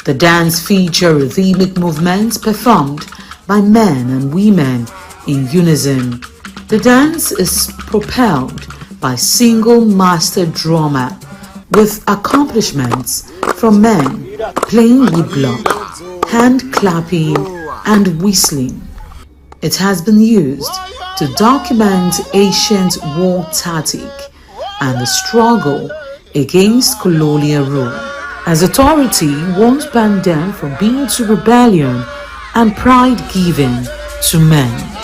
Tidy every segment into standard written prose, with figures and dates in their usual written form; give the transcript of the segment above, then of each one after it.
The dance features rhythmic movements performed by men and women in unison. The dance is propelled by single master drummer with accompaniments from men playing woodblock, hand clapping and whistling. It has been used to document ancient war tactic and the struggle against colonial rule, as authority once banned them from being to rebellion and pride given to men.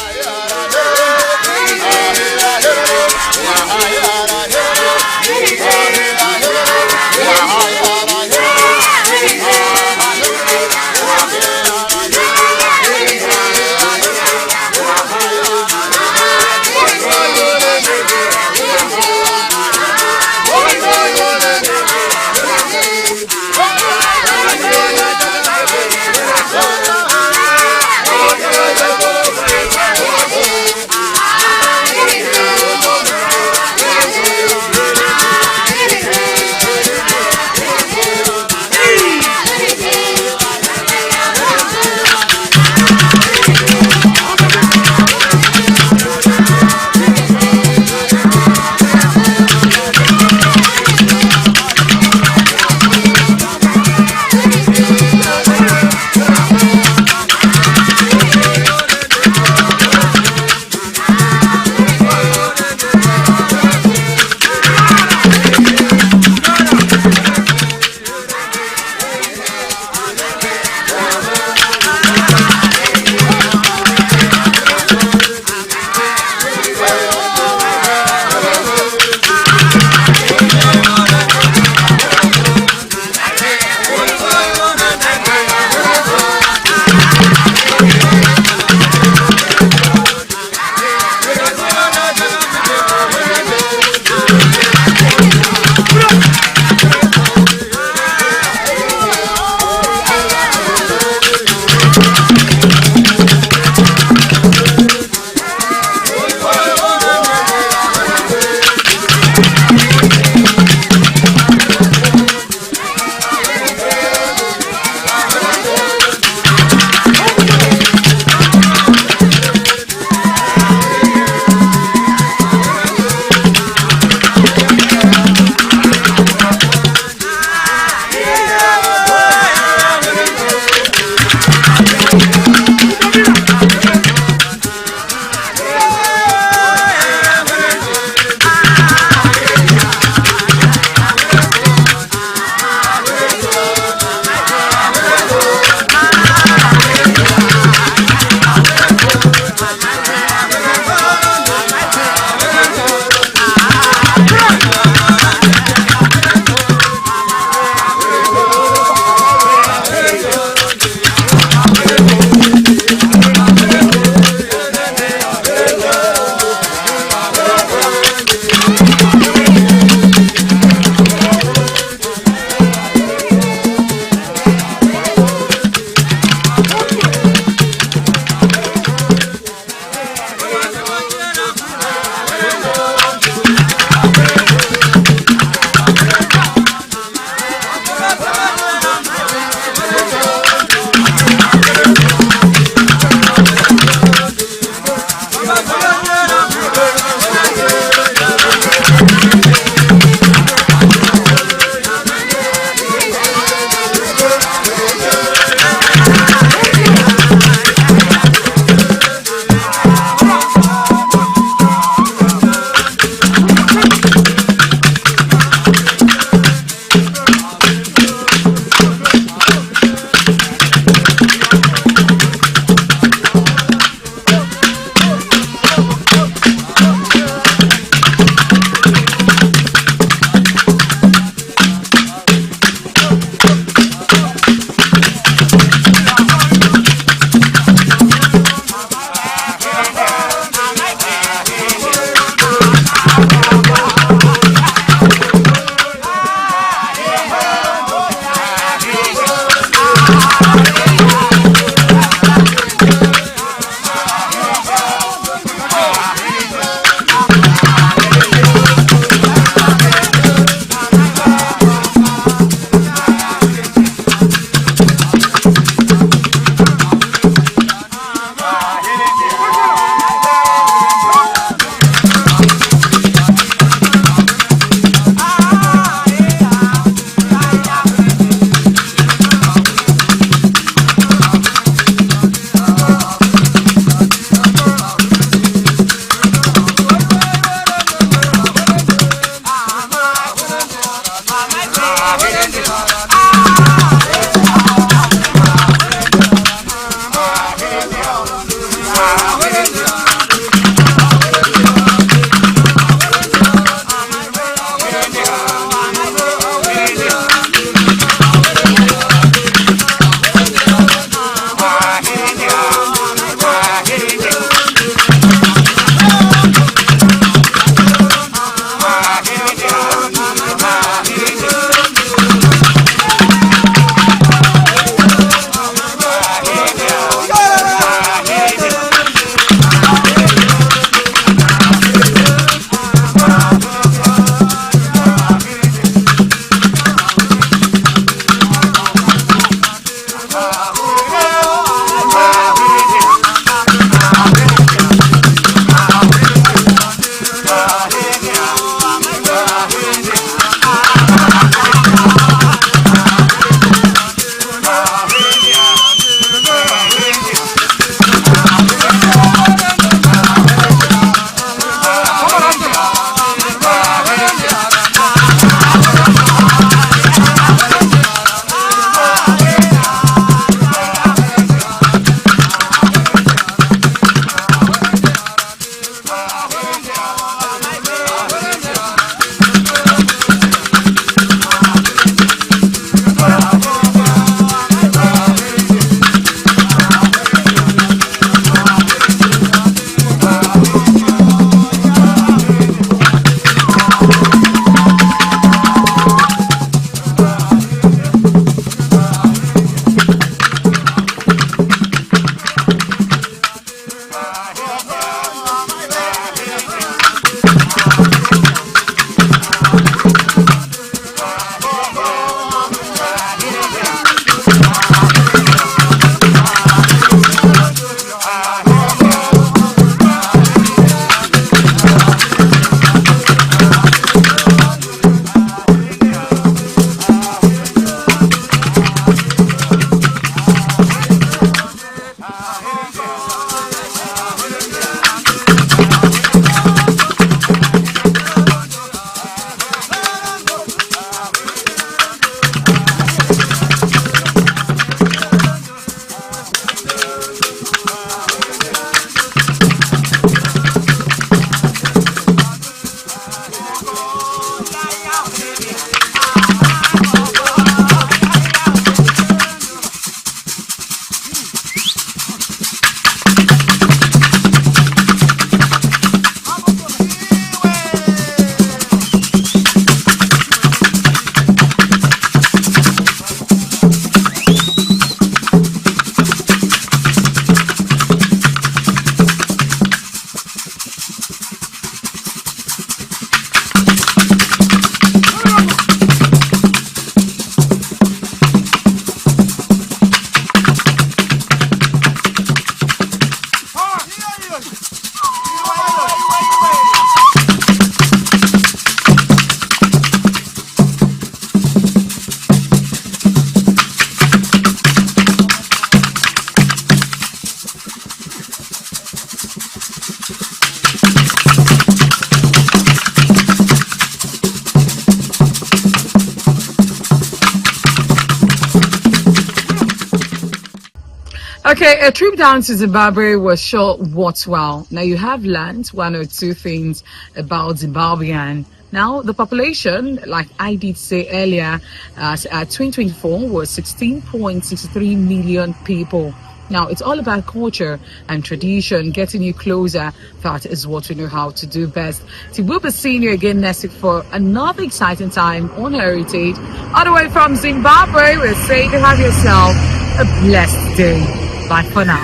Okay, a trip down to Zimbabwe was sure worthwhile. Now you have learned one or two things about Zimbabwean. Now the population, like I did say earlier, 2024 was 16.63 million people. Now it's all about culture and tradition, getting you closer. That is what we know how to do best. So we'll be seeing you again next week for another exciting time on Heritage. All the way from Zimbabwe, we're saying to have yourself a blessed day. Bye for now.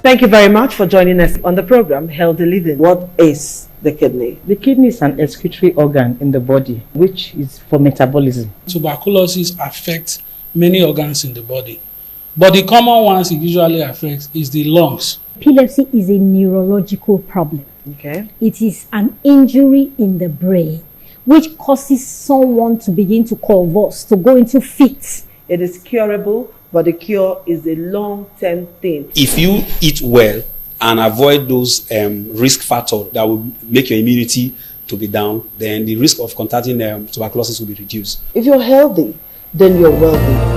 Thank you very much for joining us on the program Healthy Living. What is the kidney? The kidney is an excretory organ in the body, which is for metabolism. Tuberculosis affects many organs in the body, but the common ones it usually affects is the lungs. Epilepsy is a neurological problem. Okay. It is an injury in the brain which causes someone to begin to convulse, to go into fits. It is curable, but the cure is a long-term thing. If you eat well and avoid those risk factors that will make your immunity to be down, then the risk of contracting tuberculosis will be reduced. If you're healthy, then you're wealthy.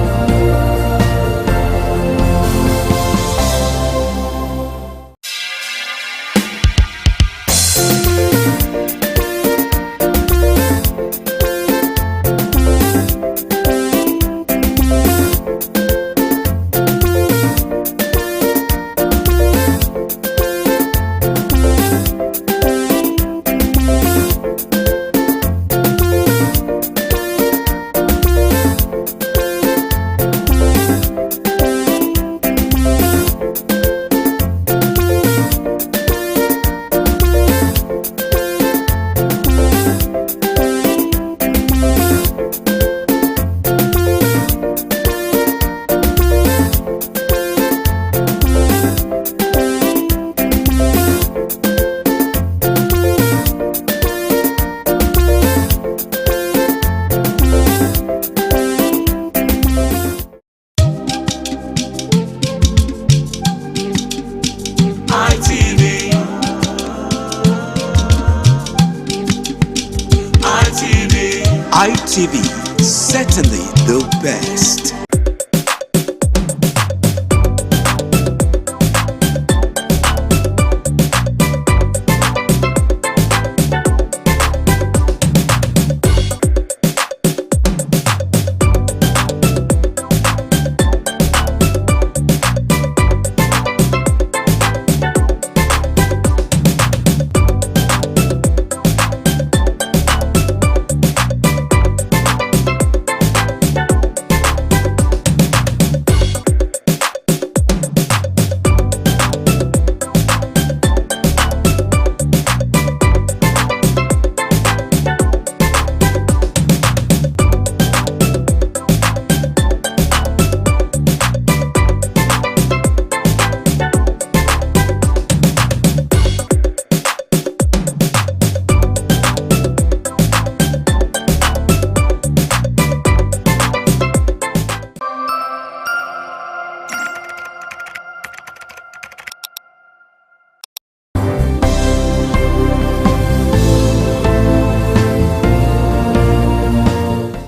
ITV, certainly the best.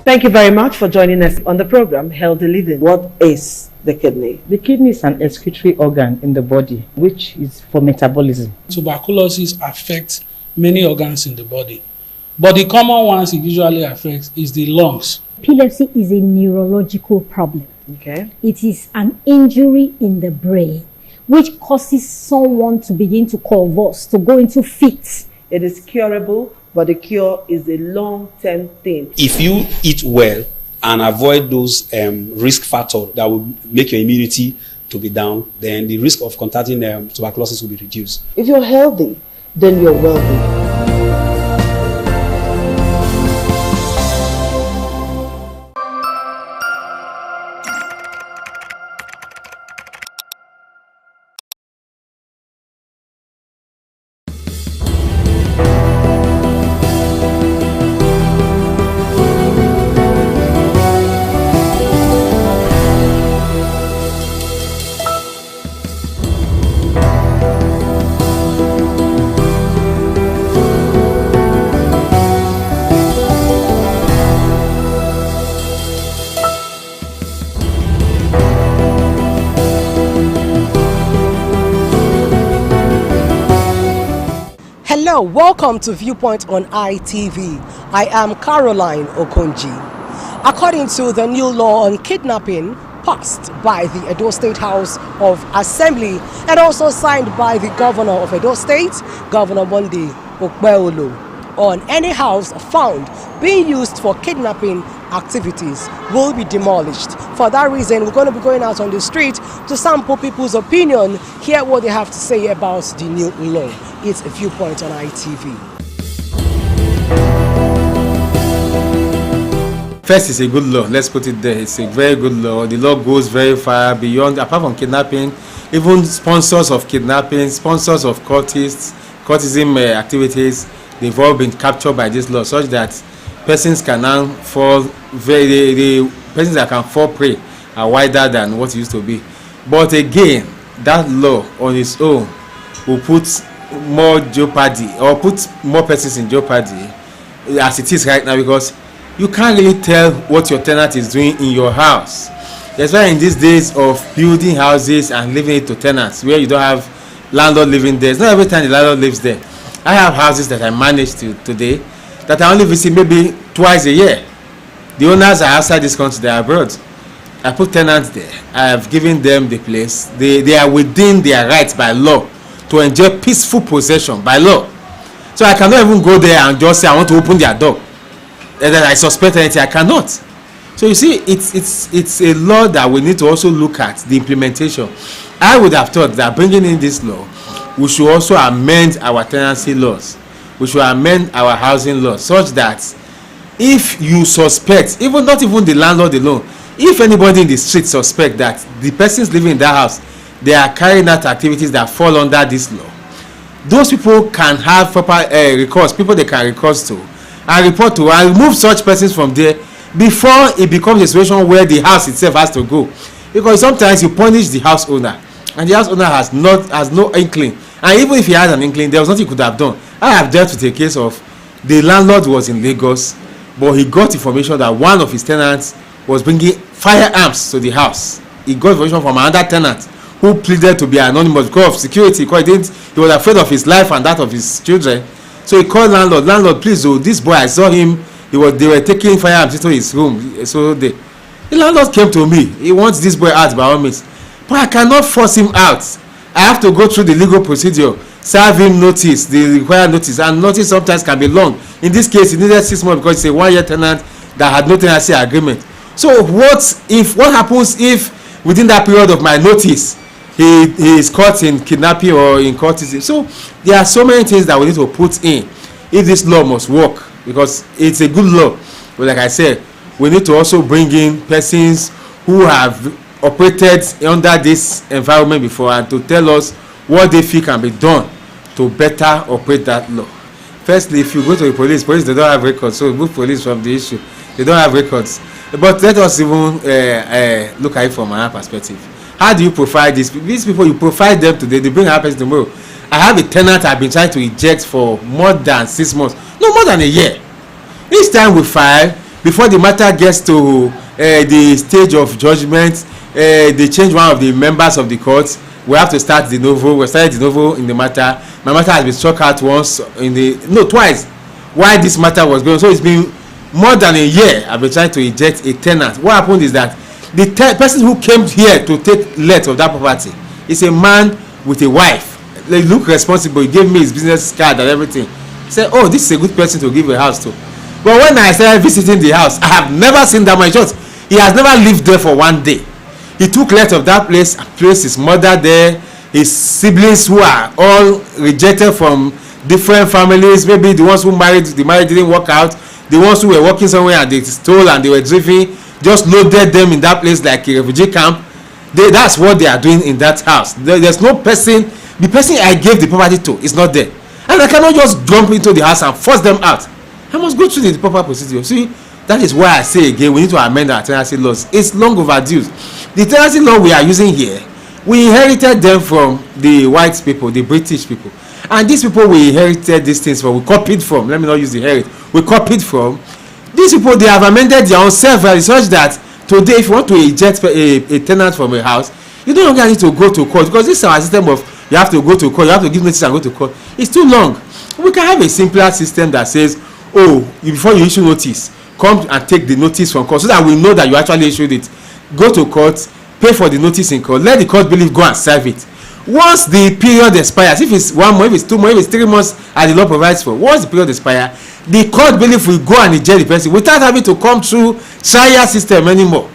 Thank you very much for joining us on the program Healthy Living. What is the kidney? The kidney is an excretory organ in the body, which is for metabolism. Tuberculosis affects many organs in the body, but the common ones it usually affects is the lungs. Epilepsy is a neurological problem. Okay. It is an injury in the brain which causes someone to begin to convulse, to go into fits. It is curable, but the cure is a long-term thing. If you eat well and avoid those risk factors that will make your immunity to be down, then the risk of contracting tuberculosis will be reduced. If you're healthy, then you're wealthy. Hello, welcome to Viewpoint on ITV. I am Caroline Okonji. According to the new law on kidnapping passed by the Edo State House of Assembly and also signed by the Governor of Edo State, Governor Monday Okpeolo, on any house found being used for kidnapping activities will be demolished. For that reason, we're going to be going out on the street to sample people's opinion, hear what they have to say about the new law. It's a Viewpoint on ITV. First, it's a good law. Let's put it there. It's a very good law. The law goes very far beyond, apart from kidnapping, even sponsors of kidnapping, sponsors of courtesan activities, they've all been captured by this law, such that persons can now fall the persons that can fall prey are wider than what it used to be. But again, that law on its own will put more jeopardy or put more persons in jeopardy as it is right now, because you can't really tell what your tenant is doing in your house. That's why in these days of building houses and leaving it to tenants, where you don't have landlord living there, it's not every time the landlord lives there. I have houses that I manage today that I only visit maybe twice a year. The owners are outside this country, they are abroad. I put tenants there. I have given them the place. They are within their rights by law to enjoy peaceful possession by law. So I cannot even go there and just say I want to open their door. That I suspect anything, I cannot. So you see, it's a law that we need to also look at the implementation. I would have thought that bringing in this law, we should also amend our tenancy laws. We should amend our housing laws such that if you suspect, not even the landlord alone, if anybody in the street suspect that the persons living in that house, they are carrying out activities that fall under this law, those people can have proper recourse, people they can recourse to, and report to and remove such persons from there before it becomes a situation where the house itself has to go. Because sometimes you punish the house owner and the house owner has no inkling, and even if he had an inkling, there was nothing he could have done. I have dealt with a case of the landlord was in Lagos, but he got information that one of his tenants was bringing firearms to the house. He got information from another tenant who pleaded to be anonymous because of security, because he was afraid of his life and that of his children. So he called landlord, please, this boy, I saw him, they were taking firearms into his room. So the landlord came to me, he wants this boy out by all means, but I cannot force him out. I have to go through the legal procedure, serve him notice, the required notice, and notice sometimes can be long. In this case, it needed 6 months because it's a 1-year tenant that had no tenancy agreement. So what happens if within that period of my notice he is caught in kidnapping or in courtesy? So there are so many things that we need to put in if this law must work, because it's a good law. But like I said, we need to also bring in persons who have operated under this environment before and to tell us what they feel can be done to better operate that law. Firstly, if you go to the police they don't have records, so remove police from the issue. They don't have records. But let us even look at it from another perspective. How do you profile these people? You profile them today, they bring happens tomorrow. I have a tenant I've been trying to eject for more than 6 months, no more than a year. Each time we file, before the matter gets to the stage of judgment, they change one of the members of the court. We have to start de novo. We started de novo in the matter. My matter has been struck out twice. Why this matter was going on? So it's been more than a year I've been trying to eject a tenant. What happened is that the person who came here to take let of that property is a man with a wife. They look responsible. He gave me his business card and everything. He said, oh, this is a good person to give a house to. But when I started visiting the house, I have never seen that much. He has never lived there for 1 day. He took let of that place, placed his mother there, his siblings who are all rejected from different families, maybe the ones who married, the marriage didn't work out, the ones who were working somewhere and they stole and they were driven, just loaded them in that place like a refugee camp. That's what they are doing in that house. There's no person, the person I gave the property to is not there. And I cannot just jump into the house and force them out. I must go through the proper procedure. See, that is why I say again, we need to amend our tenancy laws. It's long overdue. The tenancy law we are using here, we inherited them from the white people, the British people. And these people we inherited these things from, we copied from, let me not use the inherit, we copied from. These people, they have amended their own several such that today, if you want to eject a tenant from a house, you no longer need to go to court, because this is our system of you have to go to court, you have to give notice and go to court. It's too long. We can have a simpler system that says, oh, before you issue notice, come and take the notice from court so that we know that you actually issued it. Go to court, pay for the notice in court, let the court bailiff go and serve it. Once the period expires, if it's 1 month, if it's 2 months, if it's 3 months as the law provides for, once the period expires, the court bailiff will go and eject the person without having to come through Shire system anymore.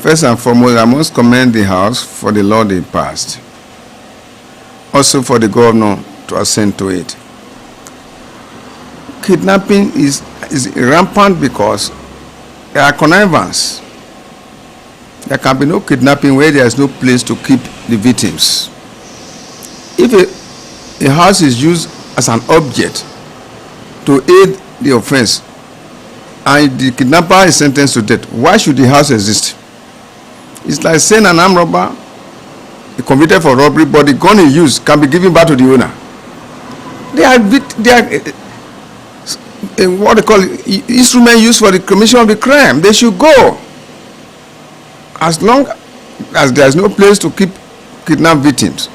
First and foremost, I must commend the House for the law they passed. Also for the governor to assent to it. Kidnapping is rampant because there are connivance. There can be no kidnapping where there is no place to keep the victims. If a house is used as an object to aid the offense and the kidnapper is sentenced to death, why should the house exist? It's like saying an armed robber is convicted for robbery, but the gun he used can be given back to the owner. They are what they call instrument used for the commission of the crime. They should go. As long as there is no place to keep kidnapped victims,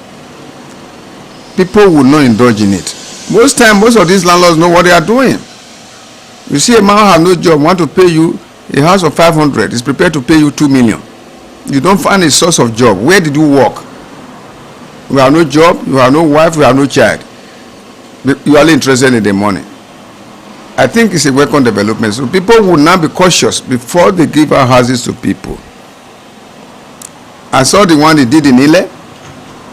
people will not indulge in it. Most of these landlords know what they are doing. You see a man have no job, want to pay you a house of 500, is prepared to pay you 2 million. You don't find a source of job. Where did you work? You have no job, you have no wife, you have no child. You are only interested in the money. I think it's a welcome development. So people will now be cautious before they give out houses to people. I saw the one they did in Ile,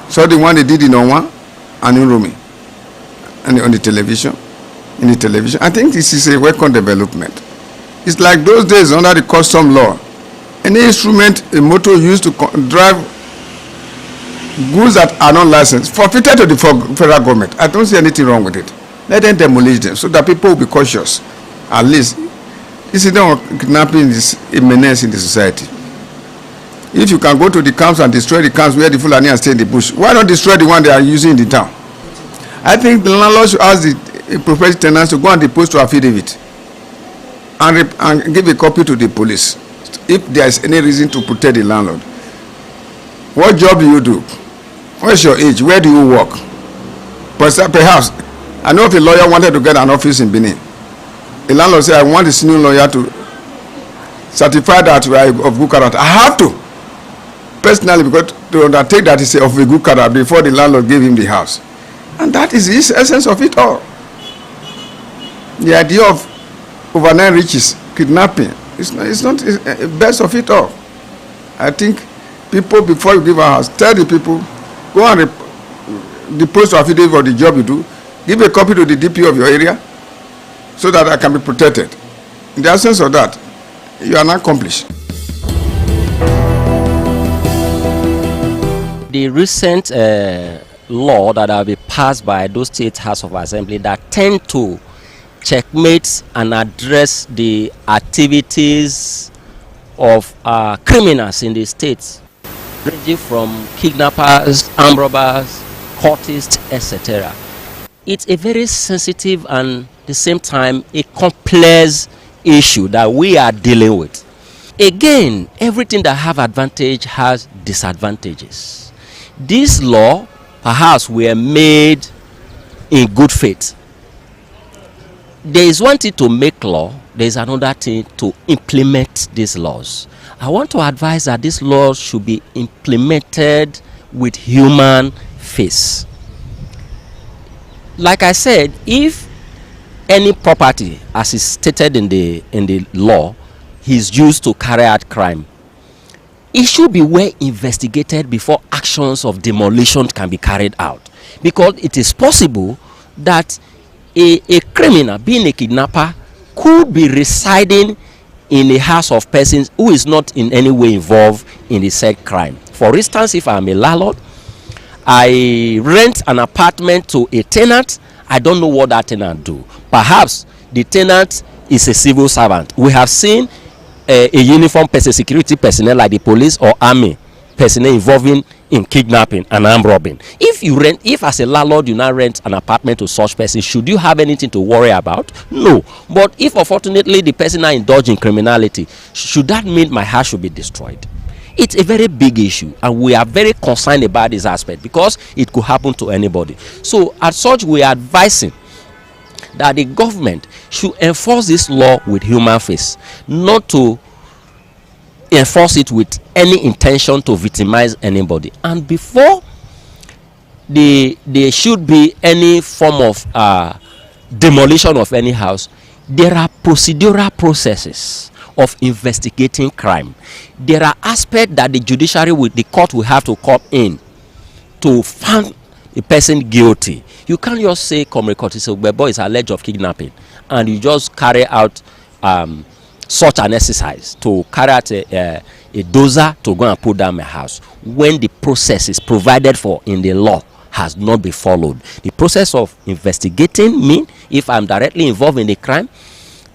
saw the one they did in Onwa and in Rumi, and on the television. In the television, I think this is a welcome development. It's like those days under the custom law. Any instrument a motor used to drive goods that are not licensed forfeited to the federal government. I don't see anything wrong with it. Let them demolish them so that people will be cautious. At least, incident of kidnapping is a menace in the society. If you can go to the camps and destroy the camps where the Fulani are staying in the bush, why not destroy the one they are using in the town? I think the landlord should ask the property tenants to go and depose to affidavit and give a copy to the police if there is any reason to protect the landlord. What job do you do? What's your age? Where do you work? Perhaps, I know if a lawyer wanted to get an office in Benin, the landlord said, I want a senior lawyer to certify that you are of good character. I have to. Personally, because to undertake that is of a good character before the landlord gave him the house. And that is the essence of it all. The idea of overnight riches, kidnapping, it's not the best of it all. I think people, before you give a house, tell the people, go and depose to affidavit for the job you do, give a copy to the DP of your area so that I can be protected. In the absence of that, you are not accomplished. The recent law that have been passed by those state House of Assembly that tend to checkmate and address the activities of criminals in the states, ranging from kidnappers, armed robbers, cultists, etc. It's a very sensitive and at the same time a complex issue that we are dealing with. Again, everything that have advantage has disadvantages. This law perhaps were made in good faith. There is one thing to make law, there is another thing to implement these laws. I want to advise that these laws should be implemented with human face. Like I said, if any property, as is stated in the law, is used to carry out crime, it should be well investigated before actions of demolition can be carried out. Because it is possible that a criminal, being a kidnapper, could be residing in a house of persons who is not in any way involved in the said crime. For instance, if I'm a landlord, I rent an apartment to a tenant, I don't know what that tenant do. Perhaps the tenant is a civil servant. We have seen a uniform person, security personnel like the police or army personnel involving in kidnapping and armed robbing. If as a landlord you now rent an apartment to such person, should you have anything to worry about? No. But if unfortunately the person now indulge in criminality, should that mean my house should be destroyed? It's a very big issue, and we are very concerned about this aspect because it could happen to anybody. So as such, we are advising that the government should enforce this law with human face, not to enforce it with any intention to victimize anybody. And before there should be any form of demolition of any house, there are procedural processes of investigating crime. There are aspects that the judiciary, the court will have to come in to find a person guilty. You can't just say Comrade Curtis Ogbebo is alleged of kidnapping and you just carry out such an exercise to carry out a dozer to go and put down my house when the process is provided for in the law has not been followed. The process of investigating me, if I'm directly involved in the crime,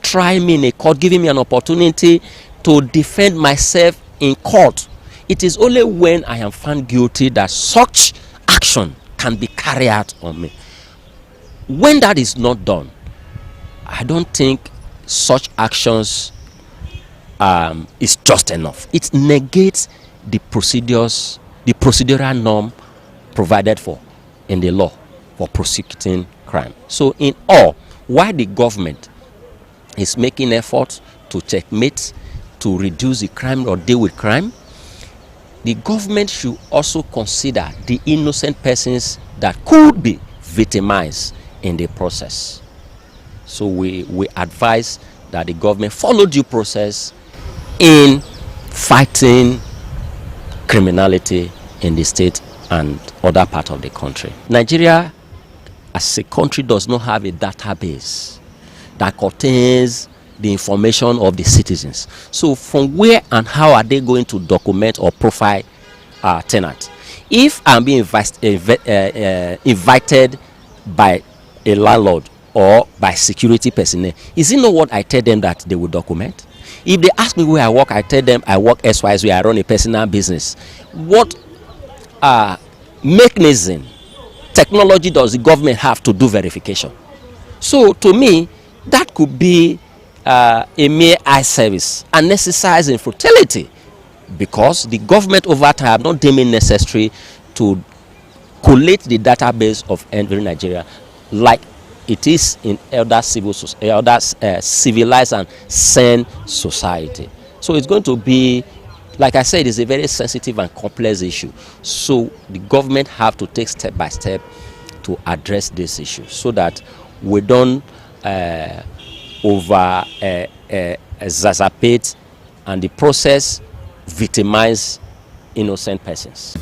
try me in a court, giving me an opportunity to defend myself in court. It is only when I am found guilty that such action can be carried out on me. When that is not done, I don't think such actions is just enough. It negates the procedures, the procedural norm provided for in the law for prosecuting crime. So in all, why the government is making efforts to checkmate, to reduce the crime or deal with crime, the government should also consider the innocent persons that could be victimized in the process. So we advise that the government follow due process in fighting criminality in the state and other part of the country. Nigeria as a country does not have a database that contains the information of the citizens. So from where and how are they going to document or profile tenants? If I'm being invited by a landlord or by security personnel, is it not what I tell them that they will document? If they ask me where I work, I tell them I work XYZ, I run a personal business. What mechanism, technology does the government have to do verification? So to me, that could be a mere eye service, an exercise in futility, because the government over time have not deemed it necessary to collate the database of every Nigeria like it is in other civilized and sane society. So it's going to be, like I said, it's a very sensitive and complex issue. So the government have to take step by step to address this issue so that we don't exacerbate and the process victimize innocent persons.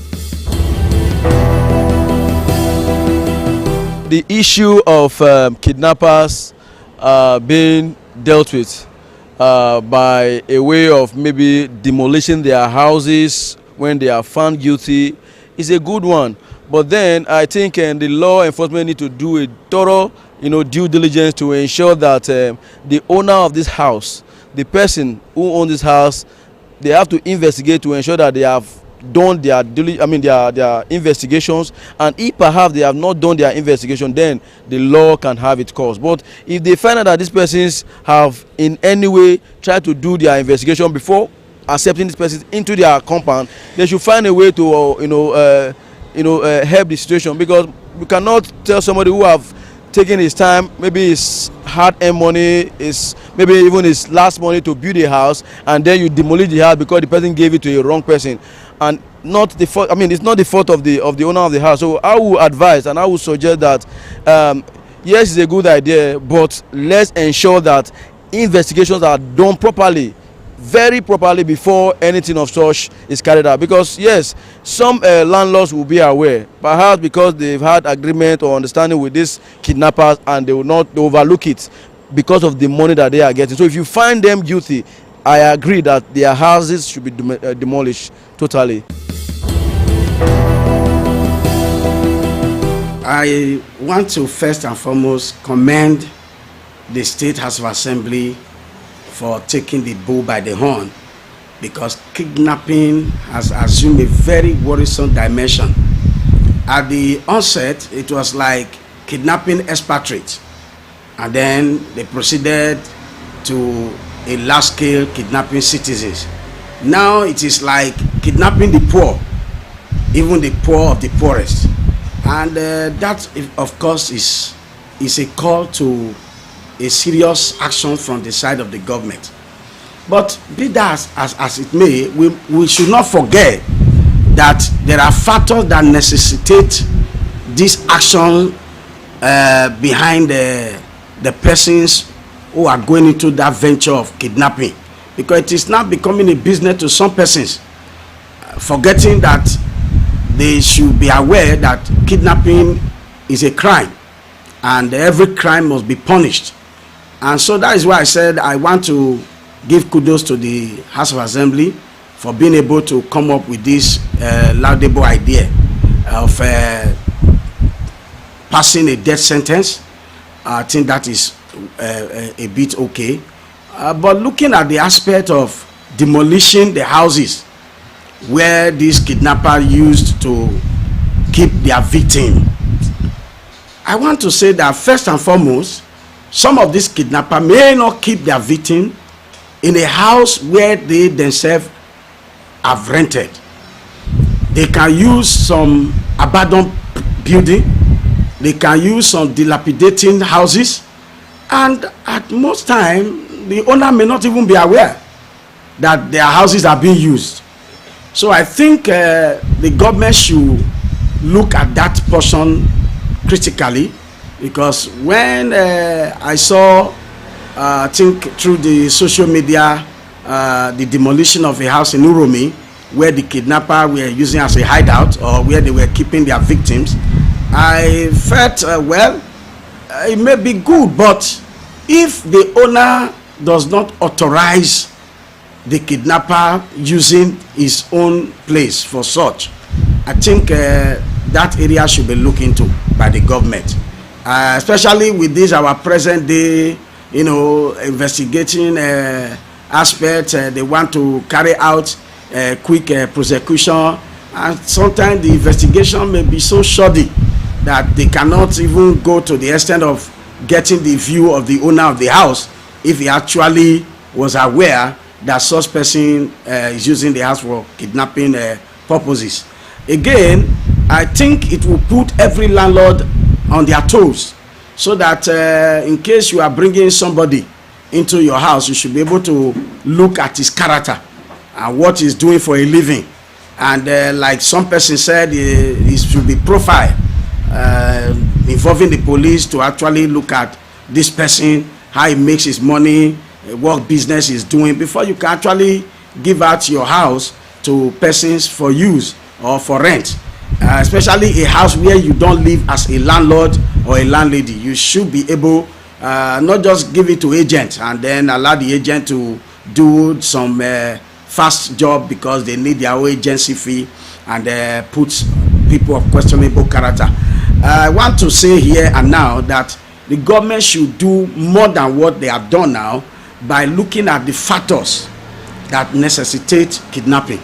The issue of kidnappers being dealt with by a way of maybe demolishing their houses when they are found guilty is a good one. But then I think the law enforcement need to do a thorough due diligence to ensure that the owner of this house, the person who owns this house, they have to investigate to ensure that they have done their investigations, and if perhaps they have not done their investigation, then the law can have its course. But if they find out that these persons have in any way tried to do their investigation before accepting these persons into their compound, they should find a way to help the situation, because we cannot tell somebody who have taken his time, maybe his hard-earned money, maybe even his last money to build a house, and then you demolish the house because the person gave it to a wrong person, and not the fault. I mean, it's not the fault of the owner of the house. So I would advise and I would suggest that yes, it's a good idea, but let's ensure that investigations are done properly, very properly, before anything of such is carried out. Because yes, some landlords will be aware, perhaps because they've had agreement or understanding with these kidnappers, and they will overlook it because of the money that they are getting. So if you find them guilty, I agree that their houses should be demolished totally. I want to first and foremost commend the State House of Assembly for taking the bull by the horn, because kidnapping has assumed a very worrisome dimension. At the onset, it was like kidnapping expatriates, and then they proceeded to a large-scale kidnapping citizens. Now it is like kidnapping the poor, even the poor of the poorest. And that, of course, is a call to a serious action from the side of the government. But be that as it may, we should not forget that there are factors that necessitate this action behind the persons who are going into that venture of kidnapping, because it is now becoming a business to some persons, forgetting that they should be aware that kidnapping is a crime and every crime must be punished. And so that is why I said I want to give kudos to the House of Assembly for being able to come up with this laudable idea of passing a death sentence. I think that is a bit okay. But looking at the aspect of demolishing the houses where these kidnappers used to keep their victim, I want to say that first and foremost, some of these kidnappers may not keep their victim in a house where they themselves have rented. They can use some abandoned building, they can use some dilapidating houses, and at most time the owner may not even be aware that their houses are being used. So I think the government should look at that portion critically, because when I saw I think through the social media the demolition of a house in Uromi where the kidnapper were using as a hideout, or where they were keeping their victims, I felt well, it may be good, but if the owner does not authorize the kidnapper using his own place for such, I think that area should be looked into by the government, especially with this our present day, you know, investigating aspect. They want to carry out quick prosecution, and sometimes the investigation may be so shoddy that they cannot even go to the extent of getting the view of the owner of the house if he actually was aware that such person is using the house for kidnapping purposes. Again, I think it will put every landlord on their toes, so that in case you are bringing somebody into your house, you should be able to look at his character and what he's doing for a living. And like some person said, it should be profiled, involving the police to actually look at this person, how he makes his money, what business he's doing, before you can actually give out your house to persons for use or for rent. Especially a house where you don't live as a landlord or a landlady. You should be able not just give it to agent and then allow the agent to do some fast job because they need their own agency fee, and put people of questionable character. I want to say here and now that the government should do more than what they have done now by looking at the factors that necessitate kidnapping.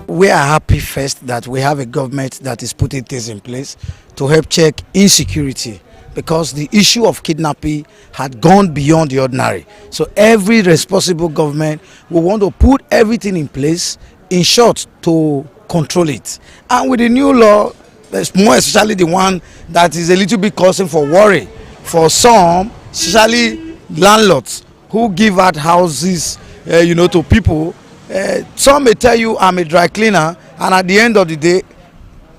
We are happy first that we have a government that is putting things in place to help check insecurity, because the issue of kidnapping had gone beyond the ordinary. So every responsible government will want to put everything in place, in short, to control it. And with the new law, more especially the one that is a little bit causing for worry for some, especially landlords who give out houses to people. Some may tell you I'm a dry cleaner, and at the end of the day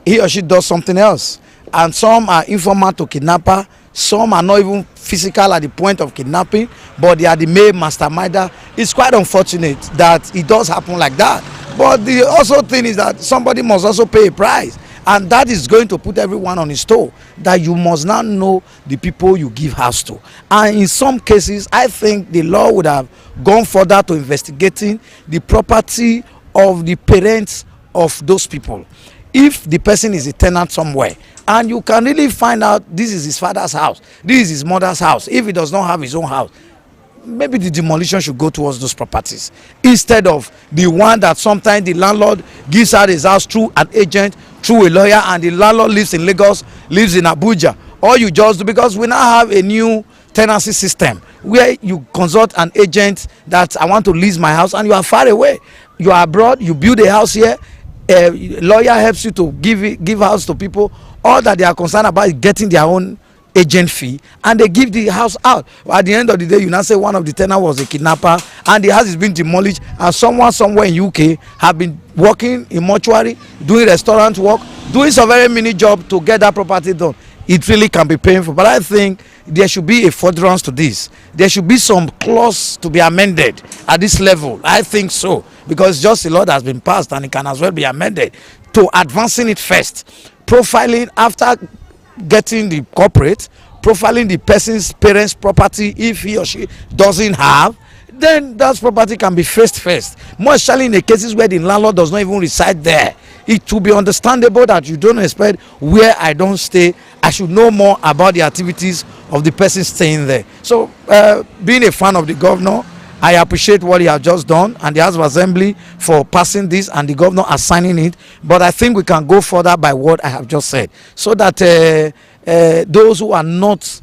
he or she does something else. And some are informal to kidnapper, some are not even physical at the point of kidnapping, but they are the main masterminder. It's quite unfortunate that it does happen like that, but the also thing is that somebody must also pay a price, and that is going to put everyone on his toe, that you must now know the people you give house to. And in some cases I think the law would have gone further to investigating the property of the parents of those people. If the person is a tenant somewhere and you can really find out this is his father's house, this is his mother's house, if he does not have his own house, maybe the demolition should go towards those properties, instead of the one that sometimes the landlord gives out his house through an agent, through a lawyer, and the landlord lives in Lagos, lives in Abuja. All you just do, because we now have a new tenancy system where you consult an agent that I want to lease my house and you are far away. You are abroad, you build a house here, a lawyer helps you to give house to people. All that they are concerned about is getting their own agent fee, and they give the house out. At the end of the day, you now say one of the tenants was a kidnapper and the house is being demolished, and someone somewhere in UK have been working in mortuary, doing restaurant work, doing some very mini job to get that property done. It really can be painful, but I think there should be a furtherance to this. There should be some clause to be amended at this level. I think so, because just a law that has been passed and it can as well be amended to advancing it first, profiling after getting the corporate, profiling the person's parents' property. If he or she doesn't have, then that property can be faced first, more especially in the cases where the landlord does not even reside there. It will be understandable that you don't expect where I don't stay, I should know more about the activities of the person staying there. So being a fan of the governor, I appreciate what he has just done and the House of Assembly for passing this and the governor assigning it. But I think we can go further by what I have just said, so that those who are not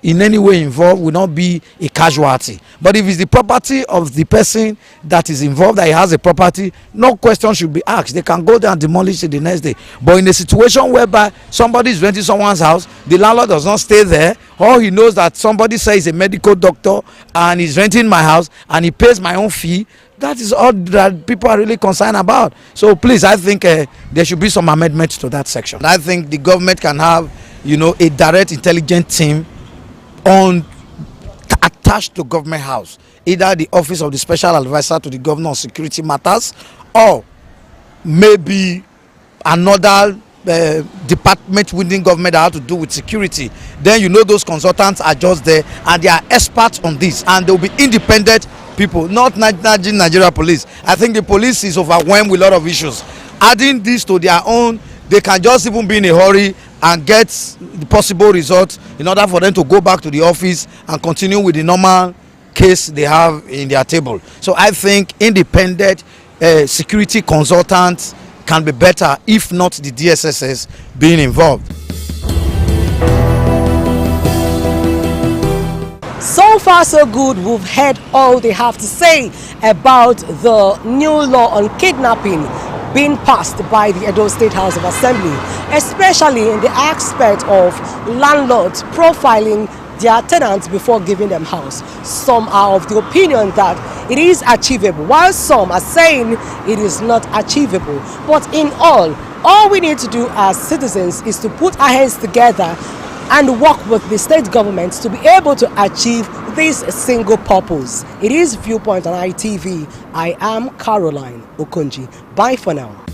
in any way involved will not be a casualty. But if it's the property of the person that is involved, that he has a property, no question should be asked. They can go there and demolish it the next day. But in a situation whereby somebody is renting someone's house, the landlord does not stay there, or he knows that somebody says he's a medical doctor and he's renting my house and he pays my own fee, that is all that people are really concerned about. So please, I think there should be some amendments to that section. I think the government can have, a direct intelligence team attached to government house, either the office of the special advisor to the governor on security matters, or maybe another department within government that have to do with security. Then those consultants are just there and they are experts on this, and they will be independent people, not Nigeria police. I think the police is overwhelmed with a lot of issues. Adding this to their own, they can just even be in a hurry and get the possible results in order for them to go back to the office and continue with the normal case they have in their table. So I think independent security consultants can be better, if not the DSSS being involved. So far so good. We've heard all they have to say about the new law on kidnapping being passed by the Edo State House of Assembly, especially in the aspect of landlords profiling their tenants before giving them house. Some are of the opinion that it is achievable, while some are saying it is not achievable. But in all we need to do as citizens is to put our heads together and work with the state governments to be able to achieve this single purpose. It is Viewpoint on ITV. I am Caroline Okonji. Bye for now.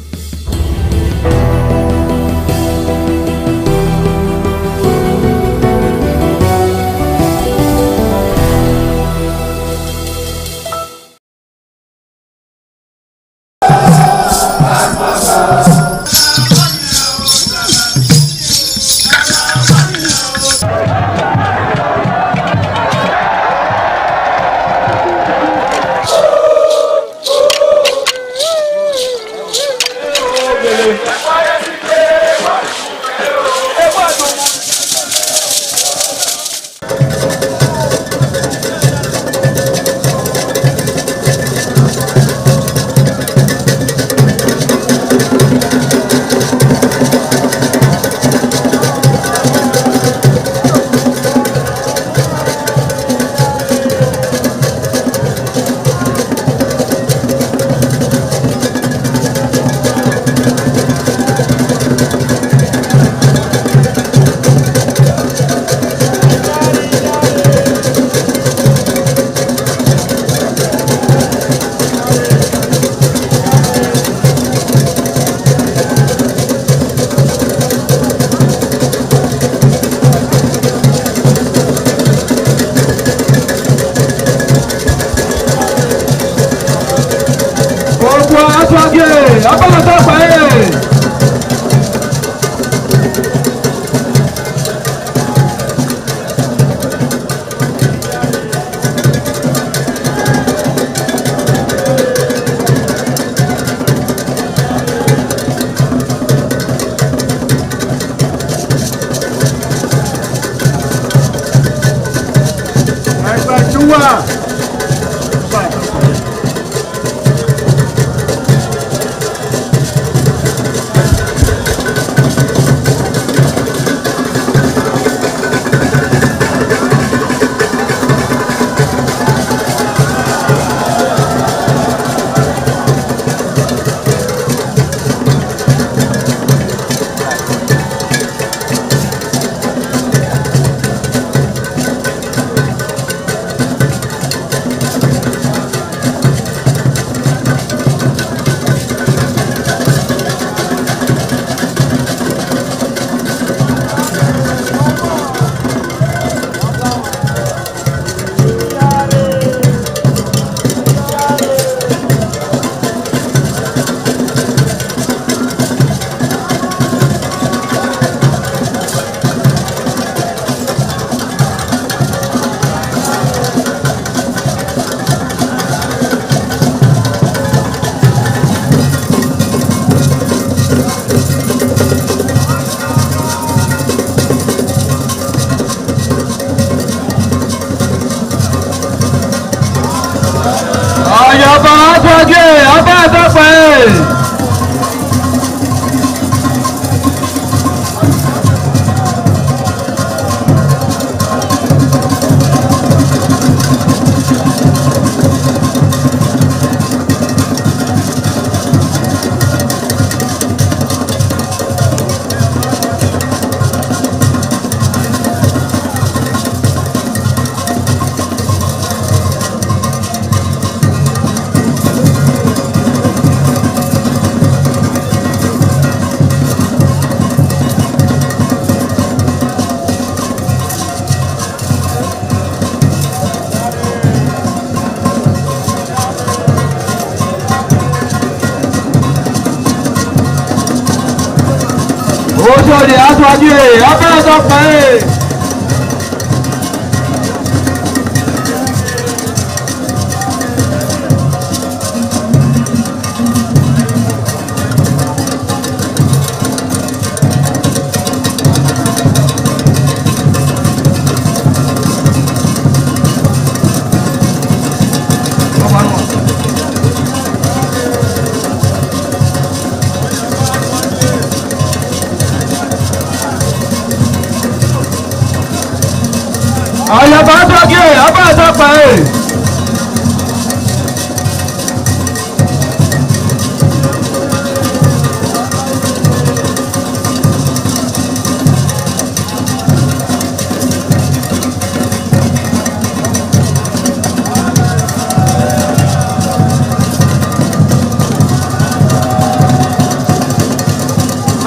aṣáájú ẹ̀ abẹ́rẹ́ tó pa ẹ̀. Àyàbá sọ́kì ẹ̀ abẹ́rẹ́ tó pa ẹ̀.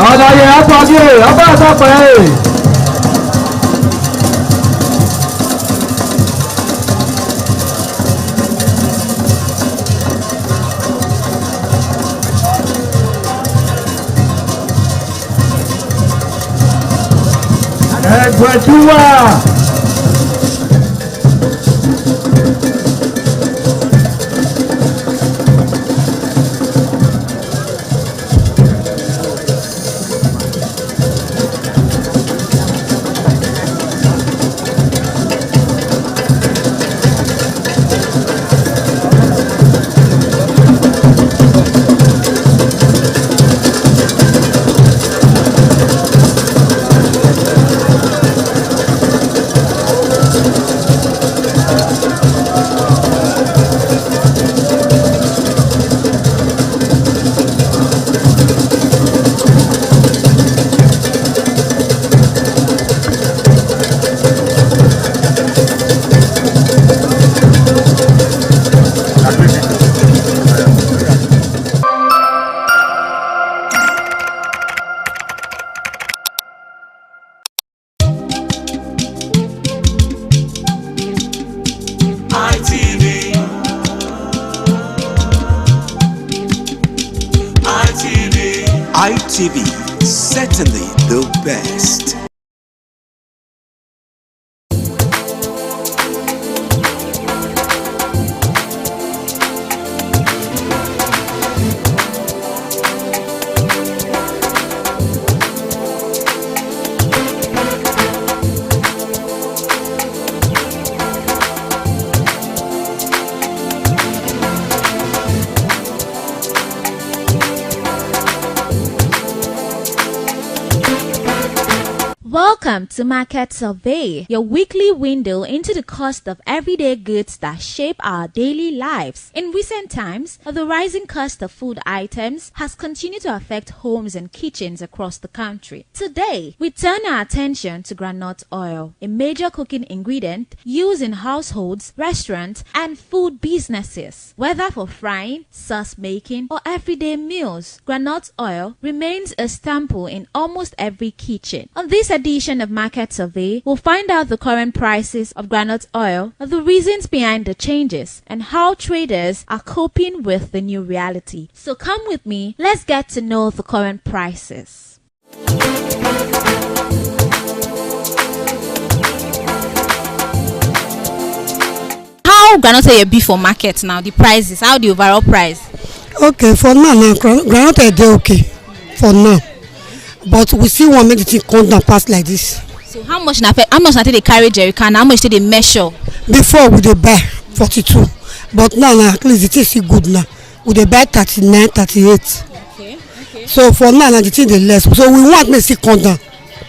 Àlàyé àtọ́jú ẹ̀ abẹ́rẹ́ tó pa ẹ̀. Ẹgbẹ̀túwà. ITV, certainly the best. Welcome to Market Survey, your weekly window into the cost of everyday goods that shape our daily lives. In recent times, the rising cost of food items has continued to affect homes and kitchens across the country. Today, we turn our attention to groundnut oil, a major cooking ingredient used in households, restaurants, and food businesses. Whether for frying, sauce making, or everyday meals, groundnut oil remains a staple in almost every kitchen. On this edition of Market Survey, we'll find out the current prices of groundnut oil, the reasons behind the changes, and how traders are coping with the new reality. So come with me, let's get to know the current prices. How groundnut oil be for market now? The prices, how the overall price? Okay, for now, groundnut oil dey okay for now. But we still want make the thing come down pass like this. So how much na they carry jerry can? How much they measure? Before we dey buy 42, but now at least the thing still good now. We dey buy 39, 38. Okay. So for now the thing dey less. So we want make it come down.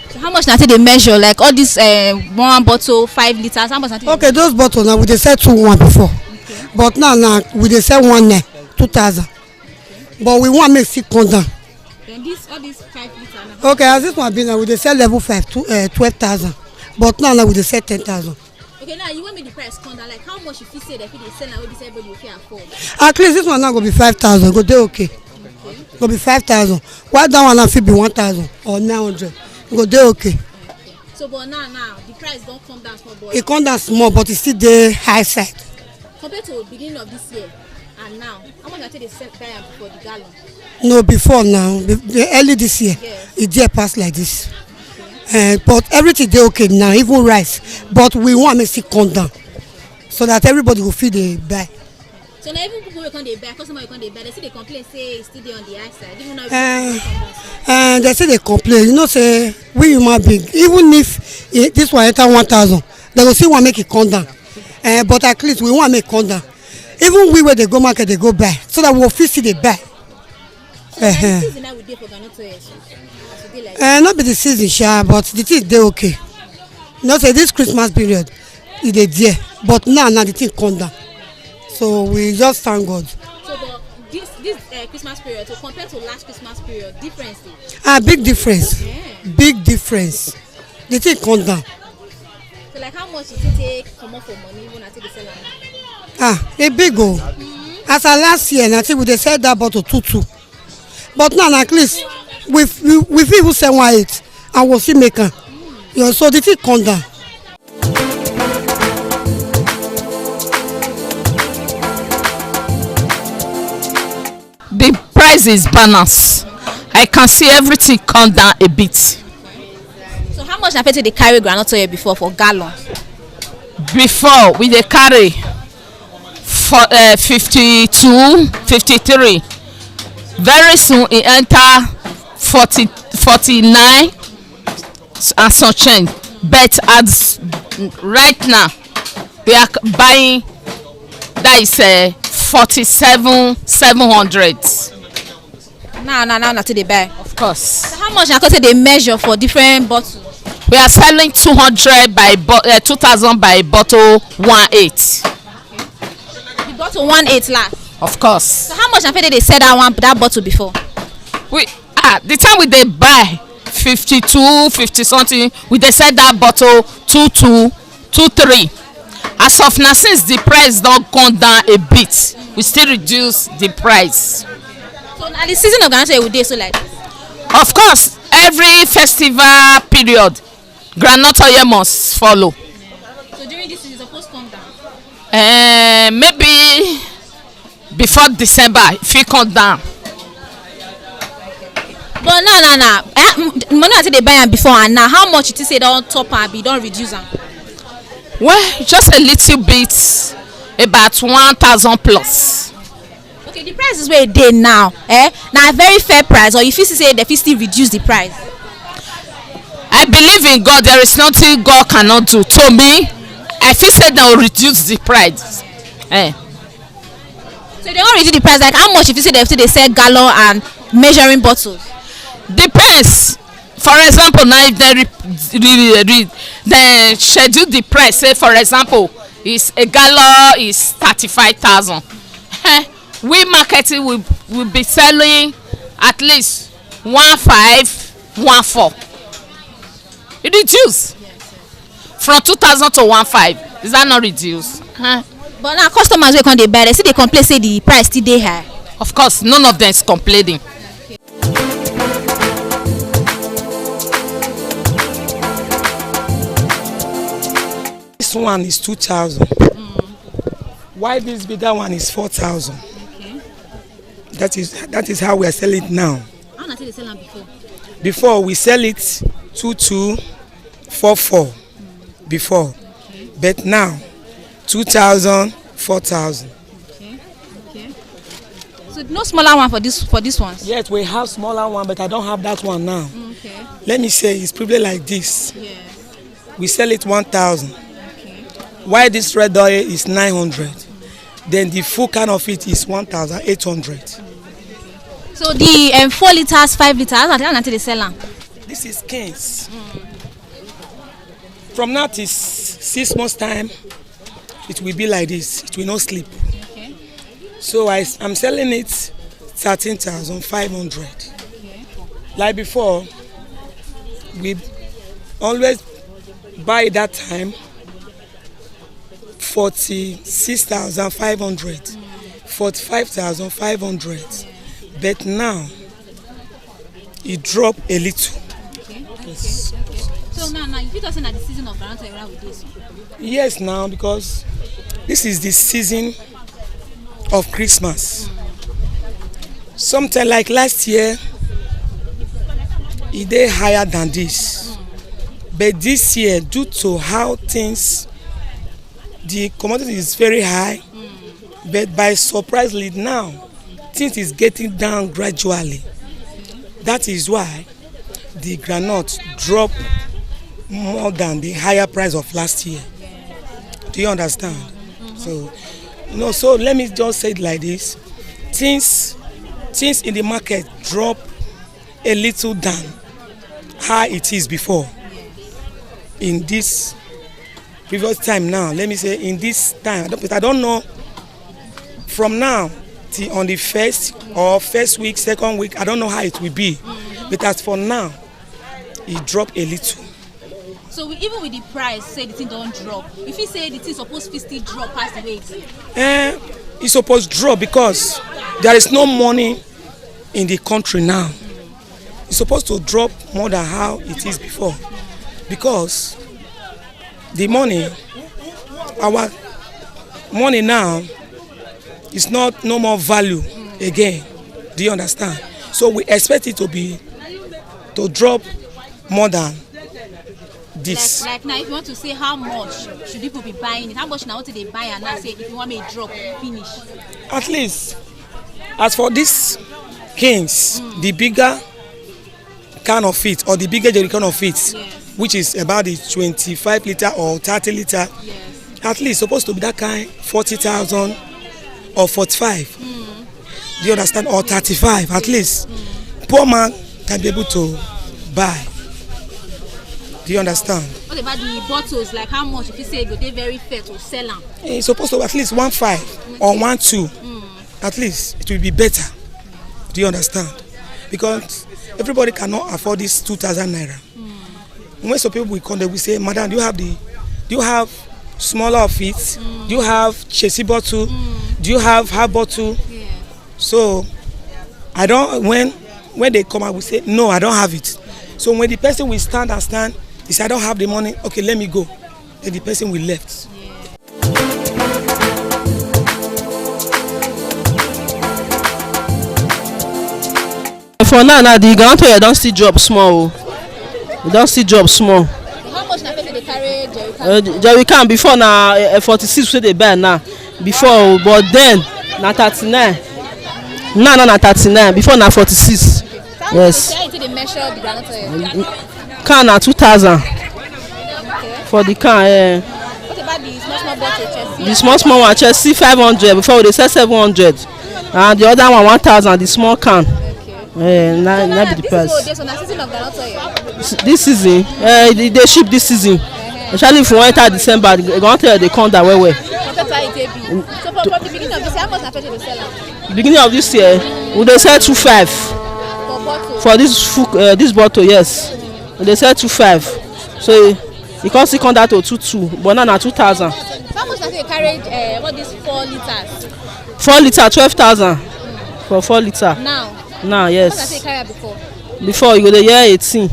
So how much na they measure? Like all this one bottle 5 liters. How much na? Okay, those bottles now we dey sell 2,1 before. Okay. But now we dey sell 1,900, 2,000. Okay. But we want make it come down. Then all these 5 liters. Okay, as this one be now we dey sell level 5 to 12,000. But now we dey sell 10,000. Okay, now you want me the price come down? Like how much if you say that if they sell now, we say everybody will pay afford? At least this one now go be 5,000. Go dey okay. Go be 5,000. Why that one now fit be 1,000 or 900? Go dey okay. So but now the price don't come down small, boy. It come down small, but it still dey high side. Compared to the beginning of this year and now, how much I think they sell for the gallon? No, before now, early this year, yes. It dey pass like this. But everything dey okay now, even rice. But we want make it come down so that everybody will feel the buy. So now even people wey come dey buy, customer wey come dey buy, they say they complain say it's still dey on the high side. Even now They say they complain. You know, say we human being, even if this one enter 1,000, they will still want make it come down. But at least we want make it come down. Even we where they go market, they go buy, so that we will feel see the buy. So the season now we dey for groundnut oil, so as we dey like. Not be the season, sha, but the thing dey okay. You know, say this Christmas period, it dey there, but now the thing come down. So we just thank God. So but this Christmas period, so compared to last Christmas period, difference? Big difference. Big difference. The thing come down. So like how much did you take come off for money when I take the seller? A big go. As of last year, I think we dey sell that bottle 2-2. But now at least we even sell 1.8 and we'll still make am. You know, so the thing come down. The price is balanced. I can see everything come down a bit. So how much na pay to dey carry groundnut oil before for gallon? Before we dey carry for 52, 53. Very soon e enter 40, 49 and some change. But as right now we are buying, that is 47,700. Now to dey buy. Of course. So how much na go take dey measure for different bottles? We are selling 200 by 2,000 by bottle 1.8. The bottle 1.8 last. Of course. So how much na pay dey sell that bottle before? The time we dey buy 52, 50 something, we dey sell that bottle 22, 23. As of now, since the price don come down a bit, we still reduce the price. So na the season of groundnut oil we dey so like this? Of course, every festival period groundnut oil must follow. So during this season, suppose come down? Maybe before December, it fit come down. But now money I take dey buy am before and now how much you think say don top am abi don reduce am? Well, just a little bit, about 1,000 plus. Okay, the price is where e dey now, na a very fair price, or you fit say they fit still reduce the price? I believe in God. There is nothing God cannot do. To me, I feel say they will reduce the price. So they wan reduce the price, like how much you fit say they sell gallon and measuring bottles? Depends. For example, now if they schedule the price, say for example, is a gallon is 35,000. We marketing will be selling at least 1.5, 1.4. It reduce from 2,000 to 1.5. Is that not reduced? But now customers wey come dey buy, they say they complain say the price still dey high. Of course, none of them is complaining. This one is 2,000. Why this bigger one is 4,000? Okay. That is how we are selling it now. How na take dey sell am before? Before we sell it 2,2, 4,4 before. Okay. But now 2,000, 4,000. Okay. So no smaller one for this one? Yes, we have smaller one, but I don't have that one now. Okay. Let me say it's probably like this. Yeah. We sell it 1,000. Okay. Why this red oil is 900? Then the full can of it is 1,800. So the 4 liters, 5 liters, how na take dey sell am? This is Kings. From now to 6 months time, it will be like this. It will not sleep. Okay. So I'm selling it 13,500. Okay. Like before, we always buy that time 46,500, 45,500. But now it dropped a little. Okay. Yes. Okay. So now you fit say na the season of groundnut oil we dey so? Yes, now because this is the season of Christmas. Sometime like last year, it dey higher than this. But this year, due to how things, the commodity is very high, but by surprisingly now, things is getting down gradually. That is why the groundnut dropped more than the higher price of last year. Do you understand? So, so let me just say it like this. Things in the market drop a little down how it is before. In this previous time now, let me say in this time, I don't know from now till on the first week, second week, I don't know how it will be. But as for now, it dropped a little. So even with the price, say the thing don't drop. If you say the thing supposed to still drop past the weight. It's supposed to drop because there is no money in the country now. It's supposed to drop more than how it is before. Because the money, our money now is not no more value again. Do you understand? So we expect it to drop more than this. Like now, if you want to say how much should people be buying it, how much now do they buy and now say if you want me to drop, finish? At least, as for these kings, the bigger can of it or the bigger jerrycan of it, which is about the 25 liter or 30 liter, at least supposed to be that kind 40,000 or 45. Do you understand? Or 35 at least. Poor man can be able to buy. Do you understand? What about the bottles? Like how much? If you say they very fair to sell them? It's supposed to be at least 1.5 or 1.2. At least it will be better. Do you understand? Because everybody cannot afford this 2,000 naira. When some people will come, they will say, "Madam, do you have smaller of it? Do you have chassis bottle? Do you have half bottle?" So I don't. When they come, I will say, "No, I don't have it." So when the person will stand, he said, "I don't have the money. Okay, let me go." Then the person will left. For now, the groundnut don't still drop small. It don't still drop small. How much na person dey carry jerrycan? Jerrycan before na 46 wey they buy now. Before, but then na 39. Now na 39. Before na 46. Yes. How you dey measure the groundnut? Can na 2,000. For the can. What about the small bottle chassis? The small one chassis 500. Before they sell 700. And the other one 1,000. The small can. Not be the price. This season, they ship this season. Especially if you enter December, they come down well. So from the beginning of this year, how much na person dey sell? Beginning of this year, we dey sell 2.5 for this bottle. Yes, we dey sell 2.5. So you can see come down to 2.2, but now na 2,000. So how much na you carry? What is 4 liters? 4 liter 12,000 for 4 liter. Now, yes. What did you carry before? Before you go the year 18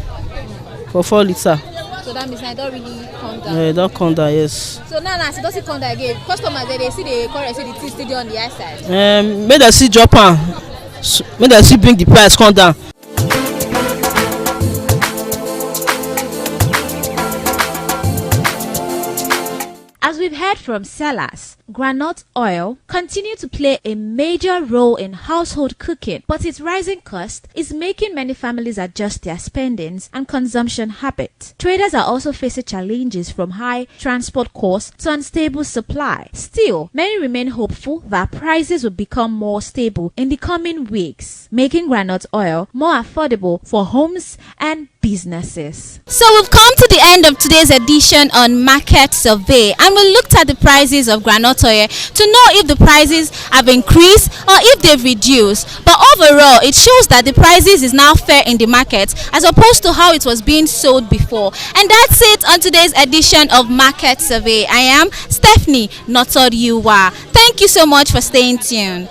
for 4 liter. So that means I don't really come down. It don't come down, yes. So now it doesn't come down again. Customers they see the currency, the thing still on the high side. Make them see drop am. Make them see bring the price come down. As we've heard from sellers, groundnut oil continue to play a major role in household cooking, but its rising cost is making many families adjust their spendings and consumption habits. Traders are also facing challenges from high transport costs to unstable supply. Still, many remain hopeful that prices will become more stable in the coming weeks, making groundnut oil more affordable for homes and businesses. So we've come to the end of today's edition on Market Survey, and we looked at the prices of groundnut oil to know if the prices have increased or if they've reduced. But overall, it shows that the prices is now fair in the market as opposed to how it was being sold before. And that's it on today's edition of Market Survey. I am Stephanie Notodiuwa. Thank you so much for staying tuned.